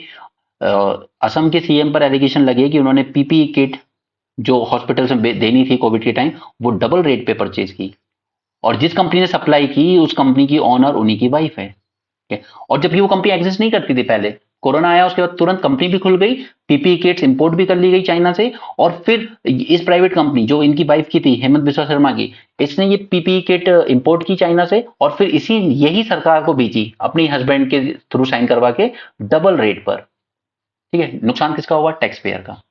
असम के सीएम पर एलिगेशन लगे कि उन्होंने पीपीई किट जो हॉस्पिटल से देनी थी कोविड के टाइम, वो डबल रेट पे परचेज की, और जिस कंपनी ने सप्लाई की उस कंपनी की ओनर उन्हीं की वाइफ है। और जबकि वो कंपनी एग्जिस्ट नहीं करती थी पहले, कोरोना आया उसके बाद तुरंत कंपनी भी खुल गई, पीपीई किट्स इंपोर्ट भी कर ली गई चाइना से, और फिर इस प्राइवेट कंपनी जो इनकी वाइफ की थी हेमंत बिस्वा शर्मा की, इसने ये पीपीई किट इंपोर्ट की चाइना से और फिर इसी यही सरकार को बेची अपनी हस्बैंड के थ्रू साइन करवा के डबल रेट पर। ठीक है, नुकसान किसका हुआ? टैक्स पेयर का।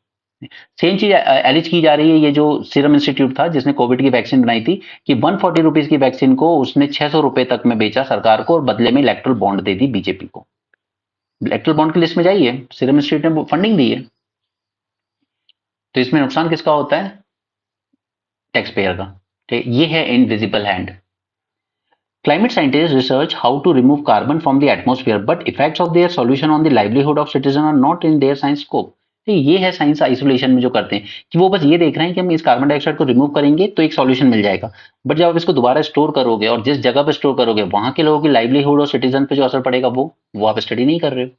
सेम चीज एलिज की जा रही है, ये जो सीरम इंस्टीट्यूट था जिसने कोविड की वैक्सीन बनाई थी, कि 140 रुपीज की वैक्सीन को उसने 600 रुपए तक में बेचा सरकार को और बदले में इलेक्ट्रल बॉन्ड दे दी बीजेपी को। इलेक्ट्रल बॉन्ड की लिस्ट में जाइए, सीरम इंस्टीट्यूट ने फंडिंग दी है, तो इसमें नुकसान किसका होता है? टैक्स पेयर का। ठीक, ये है invisible hand. Climate scientists research how to remove carbon from the atmosphere, but effects of their solution on the livelihood of citizens are not in their science scope. तो ये है साइंस आइसोलेशन में जो करते हैं कि वो बस ये देख रहे हैं कि हम इस कार्बन डाइऑक्साइड को रिमूव करेंगे तो एक सॉल्यूशन मिल जाएगा, बट जब आप इसको दोबारा स्टोर करोगे और जिस जगह पे स्टोर करोगे वहां के लोगों की लाइवलीहुड और सिटीजन पे जो असर पड़ेगा वो आप स्टडी नहीं कर रहे हो।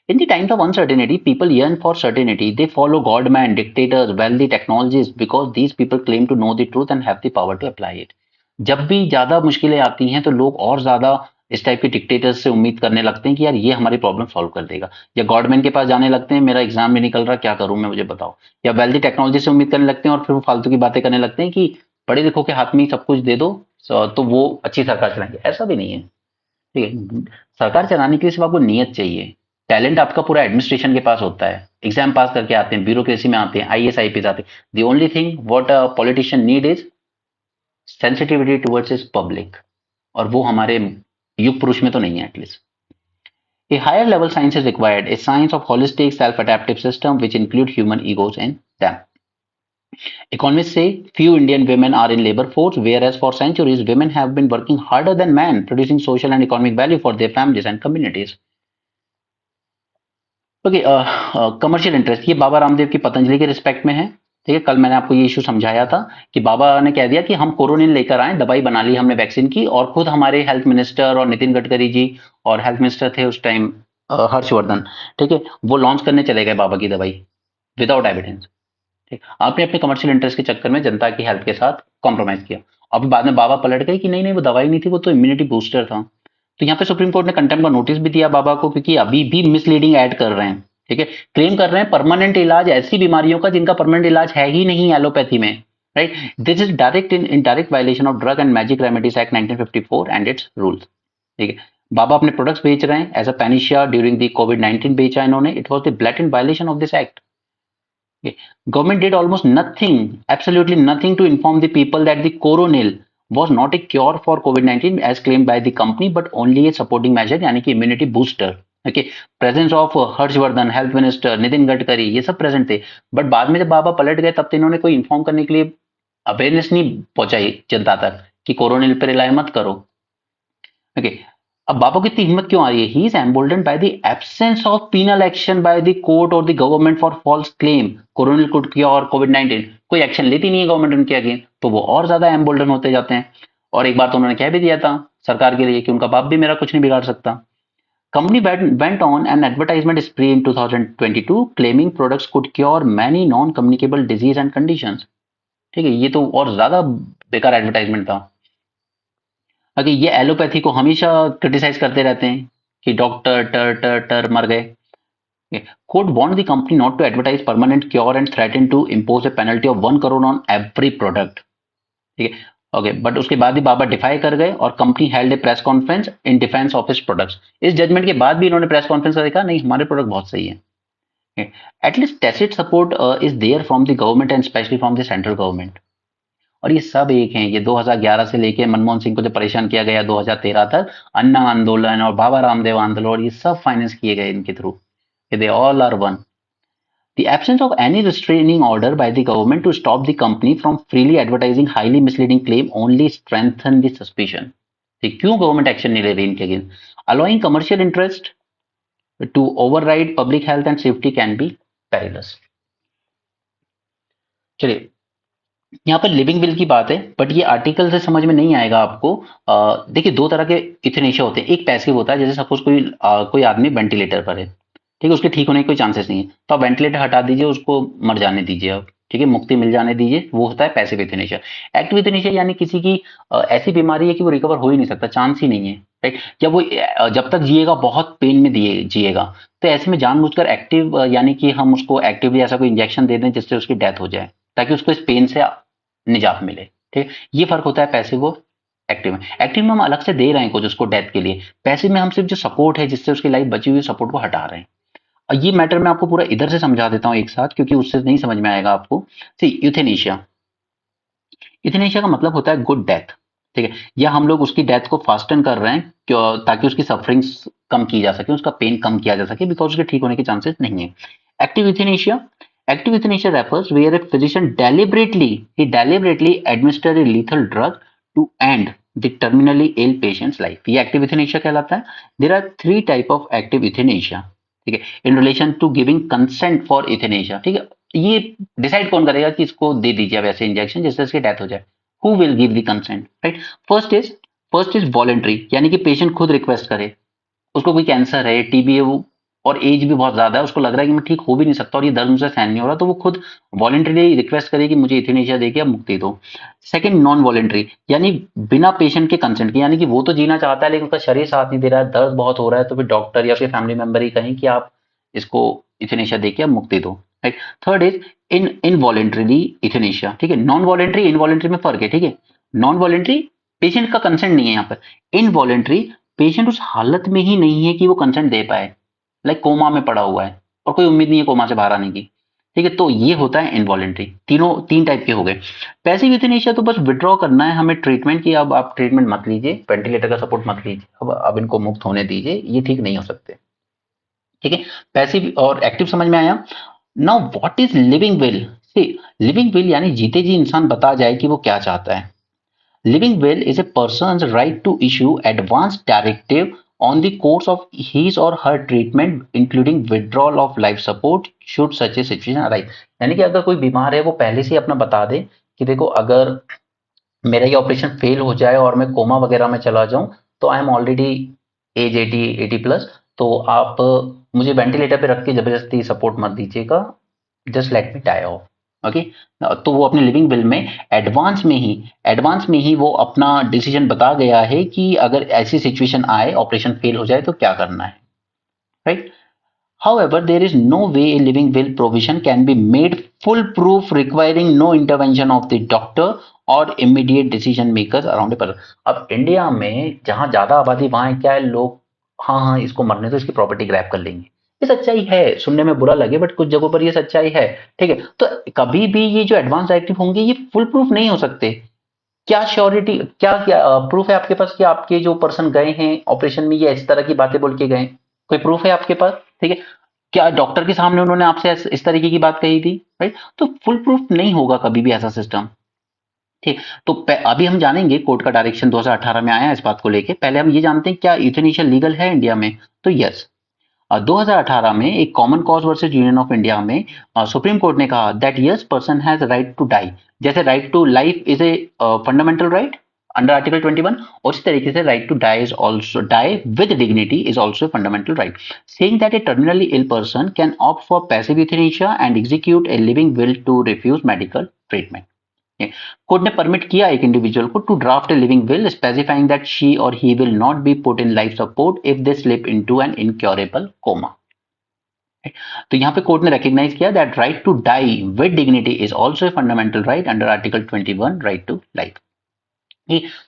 In the times of uncertainty, people yearn for certainty. They follow godman, dictators, wealthy technologies because these people claim to know the truth and have the power to apply it. जब भी ज्यादा मुश्किलें आती हैं तो लोग और ज्यादा इस टाइप के डिक्टेटर्स से उम्मीद करने लगते हैं कि यार ये हमारी प्रॉब्लम सॉल्व कर देगा, या गॉडमैन के पास जाने लगते हैं, मेरा एग्जाम नहीं निकल रहा, क्या करूं मैं, मुझे बताओ, या वेल्दी टेक्नोलॉजी से उम्मीद करने लगते हैं और फिर वो फालतू की बातें करने लगते हैं कि पढ़े लिखों के हाथ में ही सब कुछ दे दो तो वो अच्छी सरकार चलाएंगे। ऐसा भी नहीं है। ठीक है, सरकार चलाने के लिए सिर्फ आपको नीयत चाहिए, टैलेंट आपका पूरा एडमिनिस्ट्रेशन के पास होता है, एग्जाम पास करके आते हैं, ब्यूरोक्रेसी में आते हैं, आईएएस आईपीएस आते हैं। The only thing what a politician need is sensitivity towards his public, और वो हमारे युग पुरुष में तो नहीं है at least. A higher level science is required, a science of holistic self-adaptive system which include human egos in them. Economists say few Indian women are in labor force, whereas for centuries women have been working harder than men, producing social and economic value for their families and communities. Okay, commercial interest, ये बाबा रामदेव की पतंजलि के रिस्पेक्ट में है। ठीक है, कल मैंने आपको ये इशू समझाया था कि बाबा ने कह दिया कि हम कोरोनिल लेकर आए, दवाई बना ली हमने वैक्सीन की, और खुद हमारे हेल्थ मिनिस्टर और नितिन गडकरी जी और हेल्थ मिनिस्टर थे उस टाइम हर्षवर्धन, ठीक है, वो लॉन्च करने चले गए बाबा की दवाई विदाउट एविडेंस। ठीक, आपने अपने कमर्शियल इंटरेस्ट के चक्कर में जनता की हेल्थ के साथ कॉम्प्रोमाइज किया। अभी बाद में बाबा पलट गए कि नहीं नहीं वो दवाई नहीं थी, वो तो इम्यूनिटी बूस्टर था। तो यहाँ पे सुप्रीम कोर्ट ने कंटेम्प्ट का नोटिस भी दिया बाबा को, क्योंकि अभी भी मिसलीडिंग ऐड कर रहे हैं। ठीक है, क्लेम कर रहे हैं परमानेंट इलाज ऐसी बीमारियों का जिनका परमानेंट इलाज है ही नहीं एलोपैथी में। Right, this is direct in direct violation of drug and magic remedies act 1954 and it's rules. ठीक है, बाबा अपने प्रोडक्ट्स बेच रहे हैं, एज अ पैनिशिया ड्यूरिंग द कोविड-19 बेचा इन्होंने, it was the blatant violation of this act. Government did almost nothing, absolutely nothing to inform the people that the coronil was not a cure for COVID-19 as claimed by the company, but only a supporting measure, यानी कि immunity booster. Okay, presence of Harshvardhan, health minister, Nitin Gadkari, ये सब प्रेजेंट थे। बट बाद में जब बाबा पलट गए तब तो इन्होंने कोई इन्फॉर्म करने के लिए अवेयरनेस नहीं पहुंचाई जनता तक कि कोरोनिल पर रिलाय मत करो। ओके, अब बाबा को इतनी हिम्मत क्यों आ रही है? He is emboldened by the absence of penal action by the court और the government for false claim Coronil कुड किया और कोविड-19, कोई एक्शन लेती नहीं है गवर्नमेंट उनके अगेंस्ट, तो वो और ज्यादा एम्बोल्डन होते जाते हैं। और एक बार तो उन्होंने कह भी दिया था सरकार के लिए कि उनका बाप भी मेरा कुछ नहीं बिगाड़ सकता। Company went on an advertisement spree in 2022 claiming products could cure many non-communicable disease and conditions. ठीक है, ये तो और ज्यादा बेकार एडवर्टाइजमेंट था। अगर ये एलोपैथी को हमेशा क्रिटिसाइज करते रहते हैं कि डॉक्टर टर टर टर मर गए। Court want the company not to advertise permanent cure and threaten to impose a penalty of 1 crore on every product. ठीक है, ओके, बट उसके बाद ही बाबा डिफाई कर गए और company held A press conference in defence of his products. इस जजमेंट के बाद भी इन्होंने प्रेस कॉन्फ्रेंस में देखा नहीं हमारे प्रोडक्ट बहुत सही है। At least tacit support is there from the government and specially from the central government. और ये सब एक हैं, ये 2011 से लेके मनमोहन सिंह को जो परेशान किया गया 2013 तक, अन्ना आंदोलन और बाबा रामदेव आंदोलन, और ये सब फाइनेंस किए गए इनके through. They all are one. The absence of any restraining order by the government to stop the company from freely advertising highly misleading claim only strengthen the suspicion. ठीक, क्यों गवर्नमेंट एक्शन नहीं ले रही इनके against? Allowing commercial interest to override public health and safety can be perilous. चलिए, यहाँ पर लिविंग विल की बात है, बट ये आर्टिकल से समझ में नहीं आएगा आपको। देखिए, दो तरह के इथेनेशिया होते हैं, एक पैसिव होता है, जैसे सपोज कोई आदमी वेंटिलेटर पर है, ठीक है, उसके ठीक होने के कोई चांसेस नहीं है, तो आप वेंटिलेटर हटा दीजिए, उसको मर जाने दीजिए, आप ठीक है, मुक्ति मिल जाने दीजिए, वो होता है पैसिव इथेनेशिया। एक्टिव इथेनेशिया यानी किसी की ऐसी बीमारी है कि वो रिकवर हो ही नहीं सकता, चांस ही नहीं है, राइट? जब वो जब तक जिएगा बहुत पेन में दिए जिएगा, तो ऐसे में जानबूझकर एक्टिव यानी कि हम उसको एक्टिवली ऐसा कोई इंजेक्शन दे दें जिससे उसकी डेथ हो जाए, ताकि उसको इस पेन से निजात मिले। ठीक, ये फर्क होता है पैसिव और एक्टिव में। एक्टिव में हम अलग से दे रहे हैं कुछ उसको डेथ के लिए, पैसिव में हम सिर्फ जो सपोर्ट है जिससे उसकी लाइफ बची हुई सपोर्ट को हटा रहे हैं। और ये मैटर मैं आपको पूरा इधर से समझा देता हूँ एक साथ, क्योंकि उससे नहीं समझ में आएगा आपको। सी, यूथेनेशिया, यूथेनेशिया का मतलब होता है गुड डेथ। ठीक है, या हम लोग उसकी डेथ को फास्टन कर रहे हैं ताकि उसकी सफरिंग्स कम की जा सके, उसका पेन कम किया जा सके, बिकॉज उसके ठीक होने के चांसेस नहीं है। Active euthanasia, active euthanasia refers where a physician deliberately administer a lethal drug to end the terminally ill patients life. ये एक्टिव यूथेनेशिया कहलाता है। There are 3 type of active euthanasia. ठीक है, in relation to giving consent for euthanasia. ठीक है, ये डिसाइड कौन करेगा कि इसको दे दीजिए अब ऐसे इंजेक्शन जिससे इसकी डेथ हो जाए? Who will give the consent, right? First is first is voluntary, यानी कि पेशेंट खुद रिक्वेस्ट करे। उसको कोई कैंसर है, टीबी है, वो और एज भी बहुत ज्यादा है, उसको लग रहा है कि मैं ठीक हो भी नहीं सकता और ये दर्द मुझसे सहन नहीं हो रहा, तो वो खुद वॉलेंटरी रिक्वेस्ट करे कि मुझे यूथेनेशिया देके अब मुक्ति दो। सेकंड, नॉन वॉलेंटरी, यानी बिना पेशेंट के कंसेंट के, यानी कि वो तो जीना चाहता है लेकिन उसका शरीर साथ नहीं दे रहा है, दर्द बहुत हो रहा है, तो फिर डॉक्टर या फिर फैमिली मेंबर ही कहें कि आप इसको यूथेनेशिया देके अब मुक्ति दो, right? Third is in involuntarily euthanasia. ठीक है, नॉन वॉलेंटरी इनवॉलेंटरी में फर्क है। ठीक है, नॉन वॉलेंटरी पेशेंट का कंसेंट नहीं है यहाँ पर। इनवॉलेंटरी पेशेंट उस हालत में ही नहीं है कि वो कंसेंट दे पाए, लाइक कोमा में पड़ा हुआ है और कोई उम्मीद नहीं है कोमा से बाहर आने की। ठीक है, तो ये होता है इनवॉलेंटरी। तीन टाइप के हो गए। पैसिव यूथेनेशिया तो बस विड्रॉ करना है हमें ट्रीटमेंट की, अब आप ट्रीटमेंट मत लीजिए, वेंटिलेटर का सपोर्ट मत लीजिए, अब इनको मुक्त होने दीजिए, ये ठीक नहीं हो सकते। ठीक है, पैसिव और एक्टिव समझ में आया। Now what is living will? See, living will यानी जीते जी इंसान बता जाए कि वो क्या चाहता है। Living will is a person's right to issue advance directive on the course of his or her treatment, including withdrawal of life support should such a situation arise। यानी कि अगर कोई बीमार है वो पहले से ही अपना बता दे कि देखो अगर मेरा ये ऑपरेशन फेल हो जाए और मैं कोमा वगैरह में चला जाऊं, तो I am already age 80 plus, तो आप मुझे वेंटिलेटर पे रख के जबरदस्ती सपोर्ट मत दीजिएगा, just let me die off. Okay, तो वो अपने लिविंग विल में एडवांस में ही वो अपना डिसीजन बता गया है कि अगर ऐसी सिचुएशन आए, ऑपरेशन फेल हो जाए तो क्या करना है, right? However, there is no way a living will provision can be made foolproof, requiring no intervention of the doctor or immediate decision makers around a person। अब इंडिया में जहां ज्यादा आबादी वहां क्या है, लोग हाँ हाँ इसको मरने तो इसकी प्रॉपर्टी ग्रैब कर लेंगे। ये सच्चाई है, सुनने में बुरा लगे बट कुछ जगहों पर ये सच्चाई है। ठीक है, तो कभी भी ये जो एडवांस डायरेक्टिव होंगे ये फुल प्रूफ नहीं हो सकते। क्या श्योरिटी, क्या प्रूफ है आपके पास कि आपके जो पर्सन गए हैं ऑपरेशन में ये इस तरह की बातें बोल के गए? कोई प्रूफ है आपके पास? ठीक है, क्या डॉक्टर के सामने उन्होंने आपसे इस तरीके की बात कही थी, राइट? तो फुल प्रूफ नहीं होगा कभी भी ऐसा सिस्टम। ठीक, तो अभी हम जानेंगे कोर्ट का डायरेक्शन 2018 में आया इस बात को लेके। पहले हम ये जानते हैं क्या यूथेनेशिया लीगल है इंडिया में? तो यस, 2018 में एक common cause versus union of India में सुप्रीम कोर्ट ने कहा that yes person has right to die. जैसे right to life is a fundamental right under article 21, और इसी तरीके से right to die is also die with dignity is also fundamental right, saying that a terminally ill person can opt for passive euthanasia and execute a living will to refuse medical treatment. Court ने परमिट किया एक इंडिविजुअल को to draft a living will specifying that she or he will not be put in life support if they slip into an incurable coma. तो यहां पे कोर्ट ने रिकॉग्नाइज किया that right to die with dignity is also a fundamental right under article 21 right to life.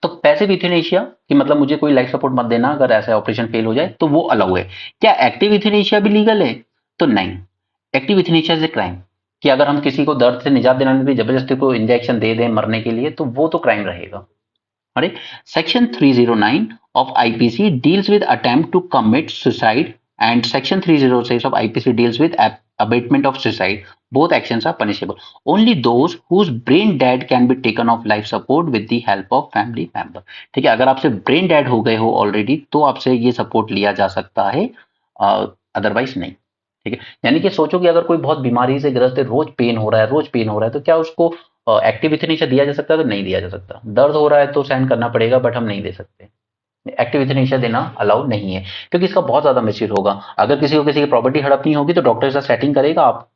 तो पैसिव यूथेनेशिया कि मतलब मुझे कोई लाइफ सपोर्ट मत देना अगर ऐसा ऑपरेशन फेल हो जाए, तो वो अलाउ है। क्या एक्टिव यूथेनेशिया भी लीगल है? तो नहीं, active euthanasia is a crime. कि अगर हम किसी को दर्द से निजात दिलाने के लिए जबरदस्ती को इंजेक्शन दे दें मरने के लिए, तो वो तो क्राइम रहेगा। अरे, section 309 of IPC deals with attempt to commit suicide and section 306 of IPC deals with abatement of suicide. Both actions are punishable. Only those whose brain dead can be taken off life support with the help of family member। ठीक है, अगर आपसे ब्रेन डेड हो गए हो ऑलरेडी तो आपसे ये सपोर्ट लिया जा सकता है, अदरवाइज नहीं। ठीक है, यानी कि सोचो कि अगर कोई बहुत बीमारी से ग्रस्त है, रोज पेन हो रहा है, रोज पेन हो रहा है, तो क्या उसको एक्टिव यूथेनेशिया दिया जा सकता है? तो नहीं दिया जा सकता। दर्द हो रहा है तो सहन करना पड़ेगा बट हम नहीं दे सकते। एक्टिव यूथेनेशिया देना अलाउ नहीं है, क्योंकि इसका बहुत ज्यादा मिसयूज होगा। अगर किसी को किसी की प्रॉपर्टी हड़पनी होगी तो डॉक्टर के साथ सेटिंग करेगा, आप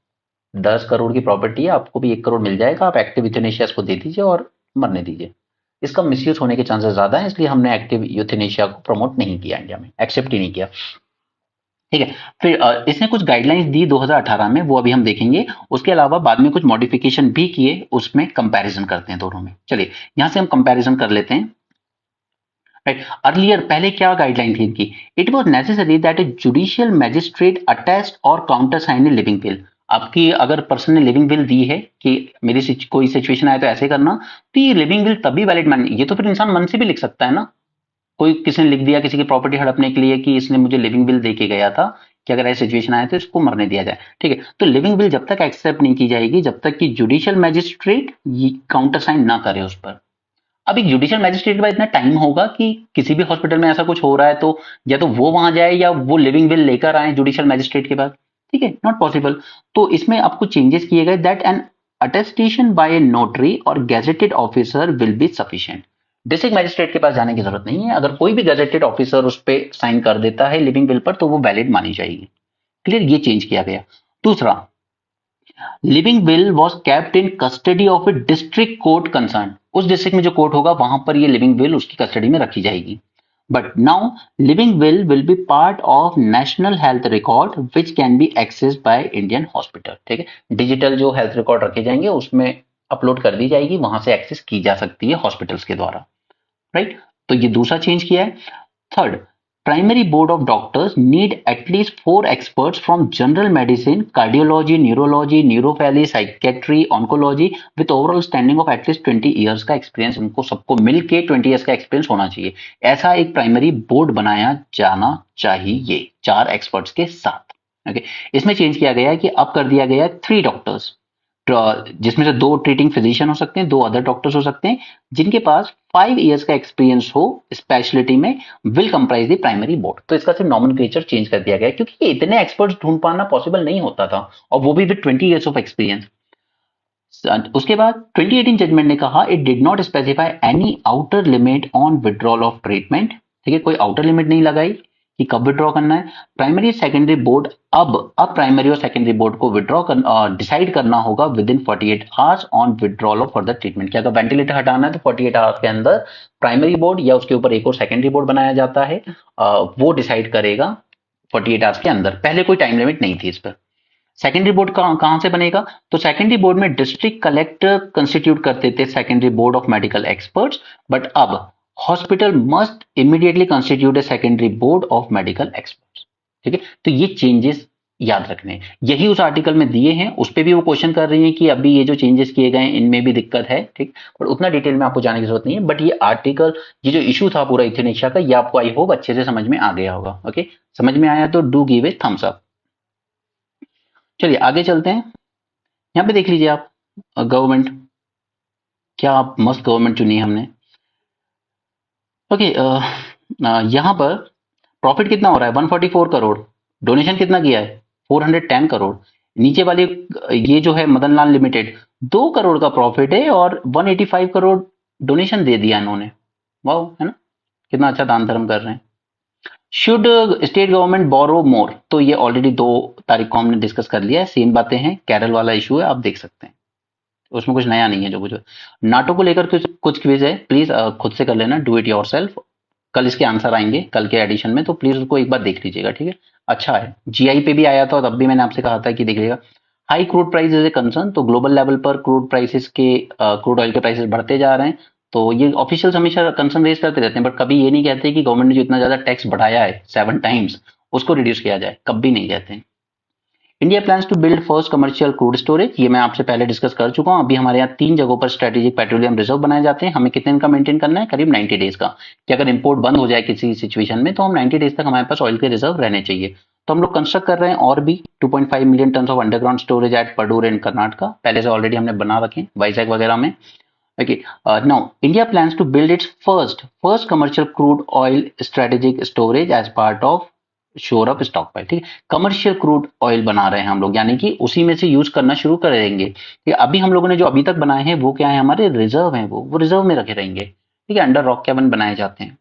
10 करोड़ की प्रॉपर्टी है, आपको भी 1 करोड़ मिल जाएगा, आप एक्टिव यूथेनेशिया को दे दीजिए और मरने दीजिए। इसका मिसयूज होने के चांसेस ज्यादा है, इसलिए हमने एक्टिव यूथेनेशिया को प्रमोट नहीं किया इंडिया में, एक्सेप्ट ही नहीं किया। ठीक है, फिर इसने कुछ गाइडलाइंस दी 2018 में, वो अभी हम देखेंगे। उसके अलावा बाद में कुछ मॉडिफिकेशन भी किए, उसमें कंपैरिजन करते हैं दोनों में। चलिए यहां से हम कंपैरिजन कर लेते हैं। राइट, अर्लियर पहले क्या गाइडलाइन थी इनकी? It was necessary that a judicial magistrate attest or countersign a living will. आपकी अगर पर्सन ने लिविंग विल दी है कि मेरी कोई सिचुएशन आए तो ऐसे करना, तो ये लिविंग विल तभी वैलिड मानी। ये तो फिर इंसान मन से भी लिख सकता है ना, कोई किसी ने लिख दिया किसी की प्रॉपर्टी हड़पने के लिए कि इसने मुझे लिविंग विल दे के गया था कि अगर ऐसी सिचुएशन आए तो इसको मरने दिया जाए। ठीक है, तो लिविंग विल जब तक एक्सेप्ट नहीं की जाएगी जब तक कि जुडिशियल मैजिस्ट्रेट काउंटर साइन ना करे उस पर। अब एक जुडिशियल मैजिस्ट्रेट के पास इतना टाइम होगा कि किसी भी हॉस्पिटल में ऐसा कुछ हो रहा है तो या तो वो वहां जाए या वो लिविंग विल लेकर आए जुडिशियल मैजिस्ट्रेट के पास। ठीक है, नॉट पॉसिबल। तो इसमें आपको चेंजेस किए गए that an attestation by a notary or gazetted officer will be sufficient. District magistrate के पास जाने की जरूरत नहीं है, अगर कोई भी गैजेटेड ऑफिसर उस पर साइन कर देता है लिविंग विल पर तो वो वैलिड मानी जाएगी। क्लियर, ये चेंज किया गया। दूसरा, living will was kept in custody of A district court concern. उस डिस्ट्रिक्ट में जो कोर्ट होगा वहां पर ये लिविंग विल उसकी कस्टडी में रखी जाएगी। But now living will be part of national health record which can be access by Indian hospital. ठीक है, डिजिटल जो हेल्थ रिकॉर्ड रखे जाएंगे उसमें अपलोड कर दी जाएगी, वहां से एक्सेस की जा सकती है हॉस्पिटल्स के द्वारा। राइट, तो ये दूसरा चेंज किया है। Third, primary board of doctors need at least 4 experts from general medicine, cardiology, neurology, neuropathy, psychiatry, oncology with overall standing of at least 20 years का एक्सपीरियंस। उनको सबको मिलके 20 ईयर्स का एक्सपीरियंस होना चाहिए। ऐसा एक प्राइमरी बोर्ड बनाया जाना चाहिए 4 एक्सपर्ट्स के साथ। ओके, इसमें चेंज किया गया है कि अब कर दिया गया है 3 डॉक्टर्स, जिसमें से 2 ट्रीटिंग फिजिशियन हो सकते हैं, 2 अदर डॉक्टर्स हो सकते हैं, जिनके पास 5 इयर्स का एक्सपीरियंस हो स्पेशलिटी में, will comprise the primary board. तो इसका सिर्फ नॉमेनक्लेचर चेंज कर दिया गया क्योंकि ये इतने एक्सपर्ट्स ढूंढ पाना पॉसिबल नहीं होता था, और वो भी विद 20 इयर्स ऑफ एक्सपीरियंस। उसके बाद 2018 जजमेंट ने कहा it did not specify any outer limit on withdrawal of treatment. ठीक है, कोई आउटर लिमिट नहीं लगाई कि कब विड्रॉ करना है। प्राइमरी सेकेंडरी बोर्ड अब प्राइमरी और सेकेंडरी बोर्ड को विड्रॉ डिसाइड करना होगा with in 48 hours on withdrawal of further treatment. क्या अगर वेंटिलेटर हटाना है तो 48 आवर्स के अंदर प्राइमरी बोर्ड या उसके ऊपर एक और सेकेंडरी बोर्ड बनाया जाता है, वो डिसाइड करेगा 48 आवर्स के अंदर। पहले कोई टाइम लिमिट नहीं थी इस पर। सेकेंडरी बोर्ड कहां से बनेगा? तो सेकेंडरी बोर्ड में डिस्ट्रिक्ट कलेक्टर कंस्टिट्यूट करते थे secondary board of medical experts, but अब hospital must immediately constitute a secondary board of medical experts. ठीक है, तो ये चेंजेस याद रखने हैं, यही उस आर्टिकल में दिए हैं। उस पर भी वो क्वेश्चन कर रही है कि अभी ये जो चेंजेस किए गए इनमें भी दिक्कत है। ठीक, पर उतना डिटेल में आपको जाने की जरूरत नहीं है। बट ये आर्टिकल, ये जो इशू था पूरा यूथेनेशिया का, ये आपको आई होप अच्छे से समझ में आ गया होगा। ओके, समझ में आया तो do give a thumbs up. चलिए आगे चलते हैं। यहाँ पे देख लीजिए आप, गवर्नमेंट, क्या आप मस्त गवर्नमेंट चुनी है हमने। ओके, यहाँ पर प्रॉफिट कितना हो रहा है? 144 करोड़। डोनेशन कितना किया है? 410 करोड़। नीचे वाली ये जो है मदन लाल लिमिटेड, 2 करोड़ का प्रॉफिट है और 185 करोड़ डोनेशन दे दिया इन्होंने। वाह, है ना, कितना अच्छा दान धर्म कर रहे हैं। शुड स्टेट गवर्नमेंट बोरो मोर? तो ये ऑलरेडी 2 तारीख को हमने डिस्कस कर लिया है, सेम बातें हैं। केरल वाला इशू है, आप देख सकते हैं, उसमें कुछ नया नहीं है। जो कुछ नाटो को लेकर कुछ क्विज है, प्लीज खुद से कर लेना, डू इट योरसेल्फ। कल इसके आंसर आएंगे कल के एडिशन में, तो प्लीज उसको एक बार देख लीजिएगा। ठीक है, अच्छा है। जीआई पे भी आया था, तब भी मैंने आपसे कहा था कि देख लीजिएगा। High crude price is a concern, तो ग्लोबल लेवल पर क्रूड प्राइसेस के क्रूड ऑयल के प्राइसेस बढ़ते जा रहे हैं। तो ये ऑफिशियल हमेशा कंसर्न रेज करते रहते हैं, बट कभी ये नहीं कहते कि गवर्नमेंट ने जो इतना ज्यादा टैक्स बढ़ाया है 7 टाइम्स, उसको रिड्यूस किया जाए, कभी नहीं कहते हैं। India plans to build first commercial crude storage, ये मैं आपसे पहले डिस्कस कर चुका हूं। अभी हमारे यहाँ 3 जगहों पर स्ट्रेटेजिक पेट्रोलियम रिजर्व बनाए जाते हैं। हमें कितने दिन का मेंटेन करना है? करीब 90 डेज का, कि अगर इंपोर्ट बंद हो जाए किसी सिचुएशन में तो हम 90 डेज तक हमारे पास ऑयल के रिजर्व रहने चाहिए। तो हम लोग कंस्ट्रक्ट कर रहे हैं और भी 2.5 million ton of underground storage at Padur in Karnataka, पहले से ऑलरेडी हमने बना रखे वाइजैक वगैरह में। Okay, now India plans to build its first commercial crude oil strategic storage as part of shore up stockpile। ठीक है, कमर्शियल क्रूड ऑयल बना रहे हैं हम लोग, यानी कि उसी में से यूज करना शुरू कर देंगे। ठीक है, अभी हम लोगों ने जो अभी तक बनाए हैं वो क्या है? हमारे रिजर्व हैं, वो रिजर्व में रखे रहेंगे। ठीक है, अंडर रॉक कैबिन बनाए जाते हैं।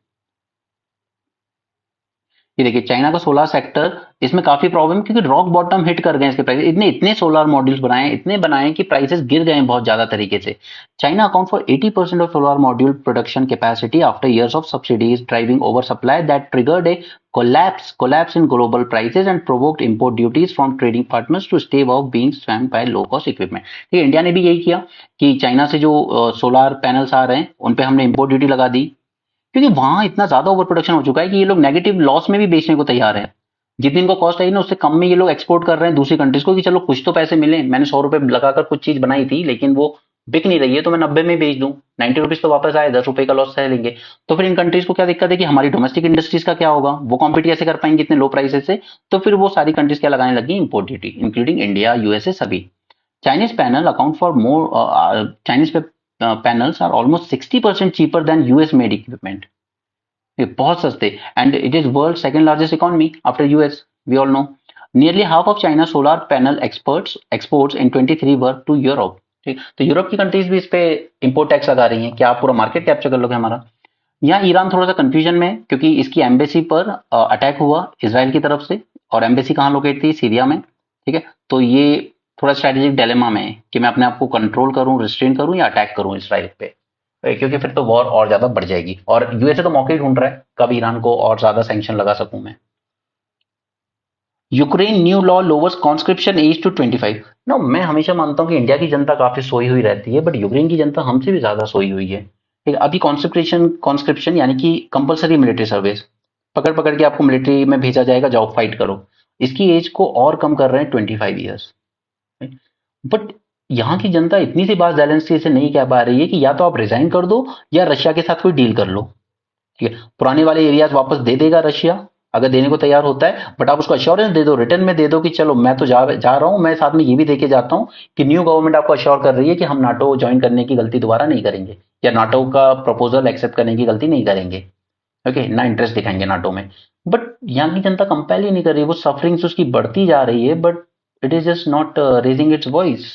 ये देखिए चाइना का सोलर सेक्टर, इसमें काफी प्रॉब्लम, क्योंकि रॉक बॉटम हिट कर गए इसके प्राइस, इतने सोलर मॉड्यूल्स बनाए, इतने बनाए कि प्राइसेस गिर गए हैं बहुत ज्यादा तरीके से। China account for 80% of solar module production capacity after years of subsidies driving oversupply that triggered a collapse in global prices and provoked import duties from trading partners to stave off being swamped by low cost equipment। ठीक है, इंडिया ने भी यही किया कि चाइना से जो सोलर पैनल्स आ रहे हैं उन पे हमने इंपोर्ट ड्यूटी लगा दी, क्योंकि वहां इतना ज्यादा ओवर प्रोडक्शन हो चुका है कि ये लोग नेगेटिव लॉस में भी बेचने को तैयार है। जितनी इनको कॉस्ट आई ना उससे कम में ये लोग एक्सपोर्ट कर रहे हैं दूसरी कंट्रीज को, कि चलो कुछ तो पैसे मिले, मैंने 100 रुपए लगाकर कुछ चीज बनाई थी लेकिन वो बिक नहीं रही है तो मैं 90 में बेच दूं, 90 रुपीज तो वापस आए, 10 रुपए का लॉस सह लेंगे। तो फिर इन कंट्रीज को क्या दिक्कत है कि हमारी डोमेस्टिक इंडस्ट्रीज का क्या होगा, वो कॉम्पीट कैसे कर पाएंगे इतने लो प्राइसेस से। तो फिर वो सारी कंट्रीज क्या लगाने लगी, import duty, including India, USA, सभी। Chinese panel account for more, Chinese panels are almost 60% cheaper than US made equipment. ये बहुत सस्ते, and it is world second largest economy after US, we all know. Nearly half of China solar panel exports in 23 were to Europe. ठीक, तो यूरोप की कंट्रीज भी इस पे इंपोर्ट टैक्स लगा रही हैं, क्या आप पूरा मार्केट कैप्चर कर लोगे हमारा। यहाँ ईरान थोड़ा सा कंफ्यूजन में है, क्योंकि इसकी एम्बेसी पर अटैक हुआ इसराइल की तरफ से, और एम्बेसी कहाँ लोकेट थी, सीरिया में। ठीक है, तो ये थोड़ा स्ट्रेटेजिक डायलेमा में है कि मैं अपने आप को कंट्रोल करूं, रिस्ट्रेन करूं या अटैक करूं इसराइल पे, क्योंकि फिर तो वॉर और ज्यादा बढ़ जाएगी, और यूएसए तो मौके ही ढूंढ रहा है कब ईरान को और ज्यादा सैंक्शन लगा सकूं मैं। Ukraine new law lowers conscription age to 25। No, मैं हमेशा मानता हूं कि इंडिया की जनता काफी सोई हुई रहती है, बट यूक्रेन की जनता हमसे भी ज्यादा सोई हुई है। ठीक है, अभी कॉन्स्क्रिप्शन यानी कि कंपलसरी मिलिट्री सर्विस, पकड़ पकड़ के आपको मिलिट्री में भेजा जाएगा, जाओ फाइट करो, इसकी एज को और कम कर रहे हैं 25 ईयर्स। बट यहाँ की जनता इतनी सी बात बैलेंस से नहीं कह पा रही है कि या तो आप रिजाइन कर दो या रशिया के साथ कोई डील कर लो। ठीक है, पुराने वाले एरियाज वापस दे देगा रशिया अगर देने को तैयार होता है, बट आप उसको अश्योरेंस दे दो, रिटर्न में दे दो कि चलो मैं तो जा रहा हूं, मैं साथ में ये भी देके जाता हूं कि न्यू गवर्नमेंट आपको अश्योर कर रही है कि हम नाटो ज्वाइन करने की गलती दोबारा नहीं करेंगे, या नाटो का प्रपोजल एक्सेप्ट करने की गलती नहीं करेंगे। ओके, ना इंटरेस्ट दिखाएंगे नाटो में। बट यहाँ की जनता कंपेल ही नहीं कर रही, वो सफरिंग्स उसकी बढ़ती जा रही है, but it is just not raising its voice.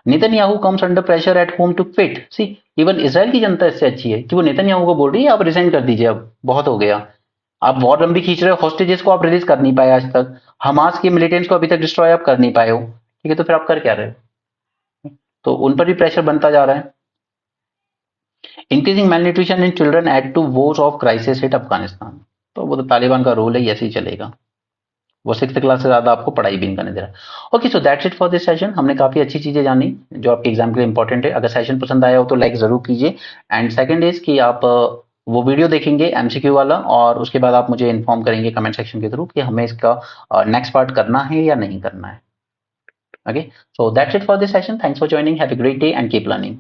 Netanyahu comes under pressure at home to quit. See, even Israel की जनता इससे अच्छी है कि वो नेतन्याहू को बोल रही है आप रिजाइन कर दीजिए, अब बहुत हो गया, आप वॉर लंबी खींच रहे हो, हॉस्टेजेस को आप रिलीज कर नहीं पाए आज तक, हमास के मिलिटेंट्स को अभी तक डिस्ट्रॉय आप कर नहीं पाए हो। ठीक है, तो फिर आप कर क्या रहे हो। तो उन पर भी प्रेशर बनता जा रहा है। Increasing malnutrition in children add to woes of crisis hit Afghanistan. तो वो तो तालिबान का रोल है, ऐसे ही चलेगा, वो 6th क्लास से ज्यादा आपको पढ़ाई भी नहीं करने दे रहा। Okay, so that's it for this session. हमने काफी अच्छी चीजें जानी जो आपके एग्जाम के लिए इंपॉर्टेंट है। अगर सेशन पसंद आया हो तो लाइक जरूर कीजिए, एंड सेकंड इज कि आप वो वीडियो देखेंगे एमसीक्यू वाला, और उसके बाद आप मुझे इन्फॉर्म करेंगे कमेंट सेक्शन के थ्रू कि हमें इसका नेक्स्ट पार्ट करना है या नहीं करना है। Okay, so that's it for this session. Thanks for joining, have a great day and keep learning.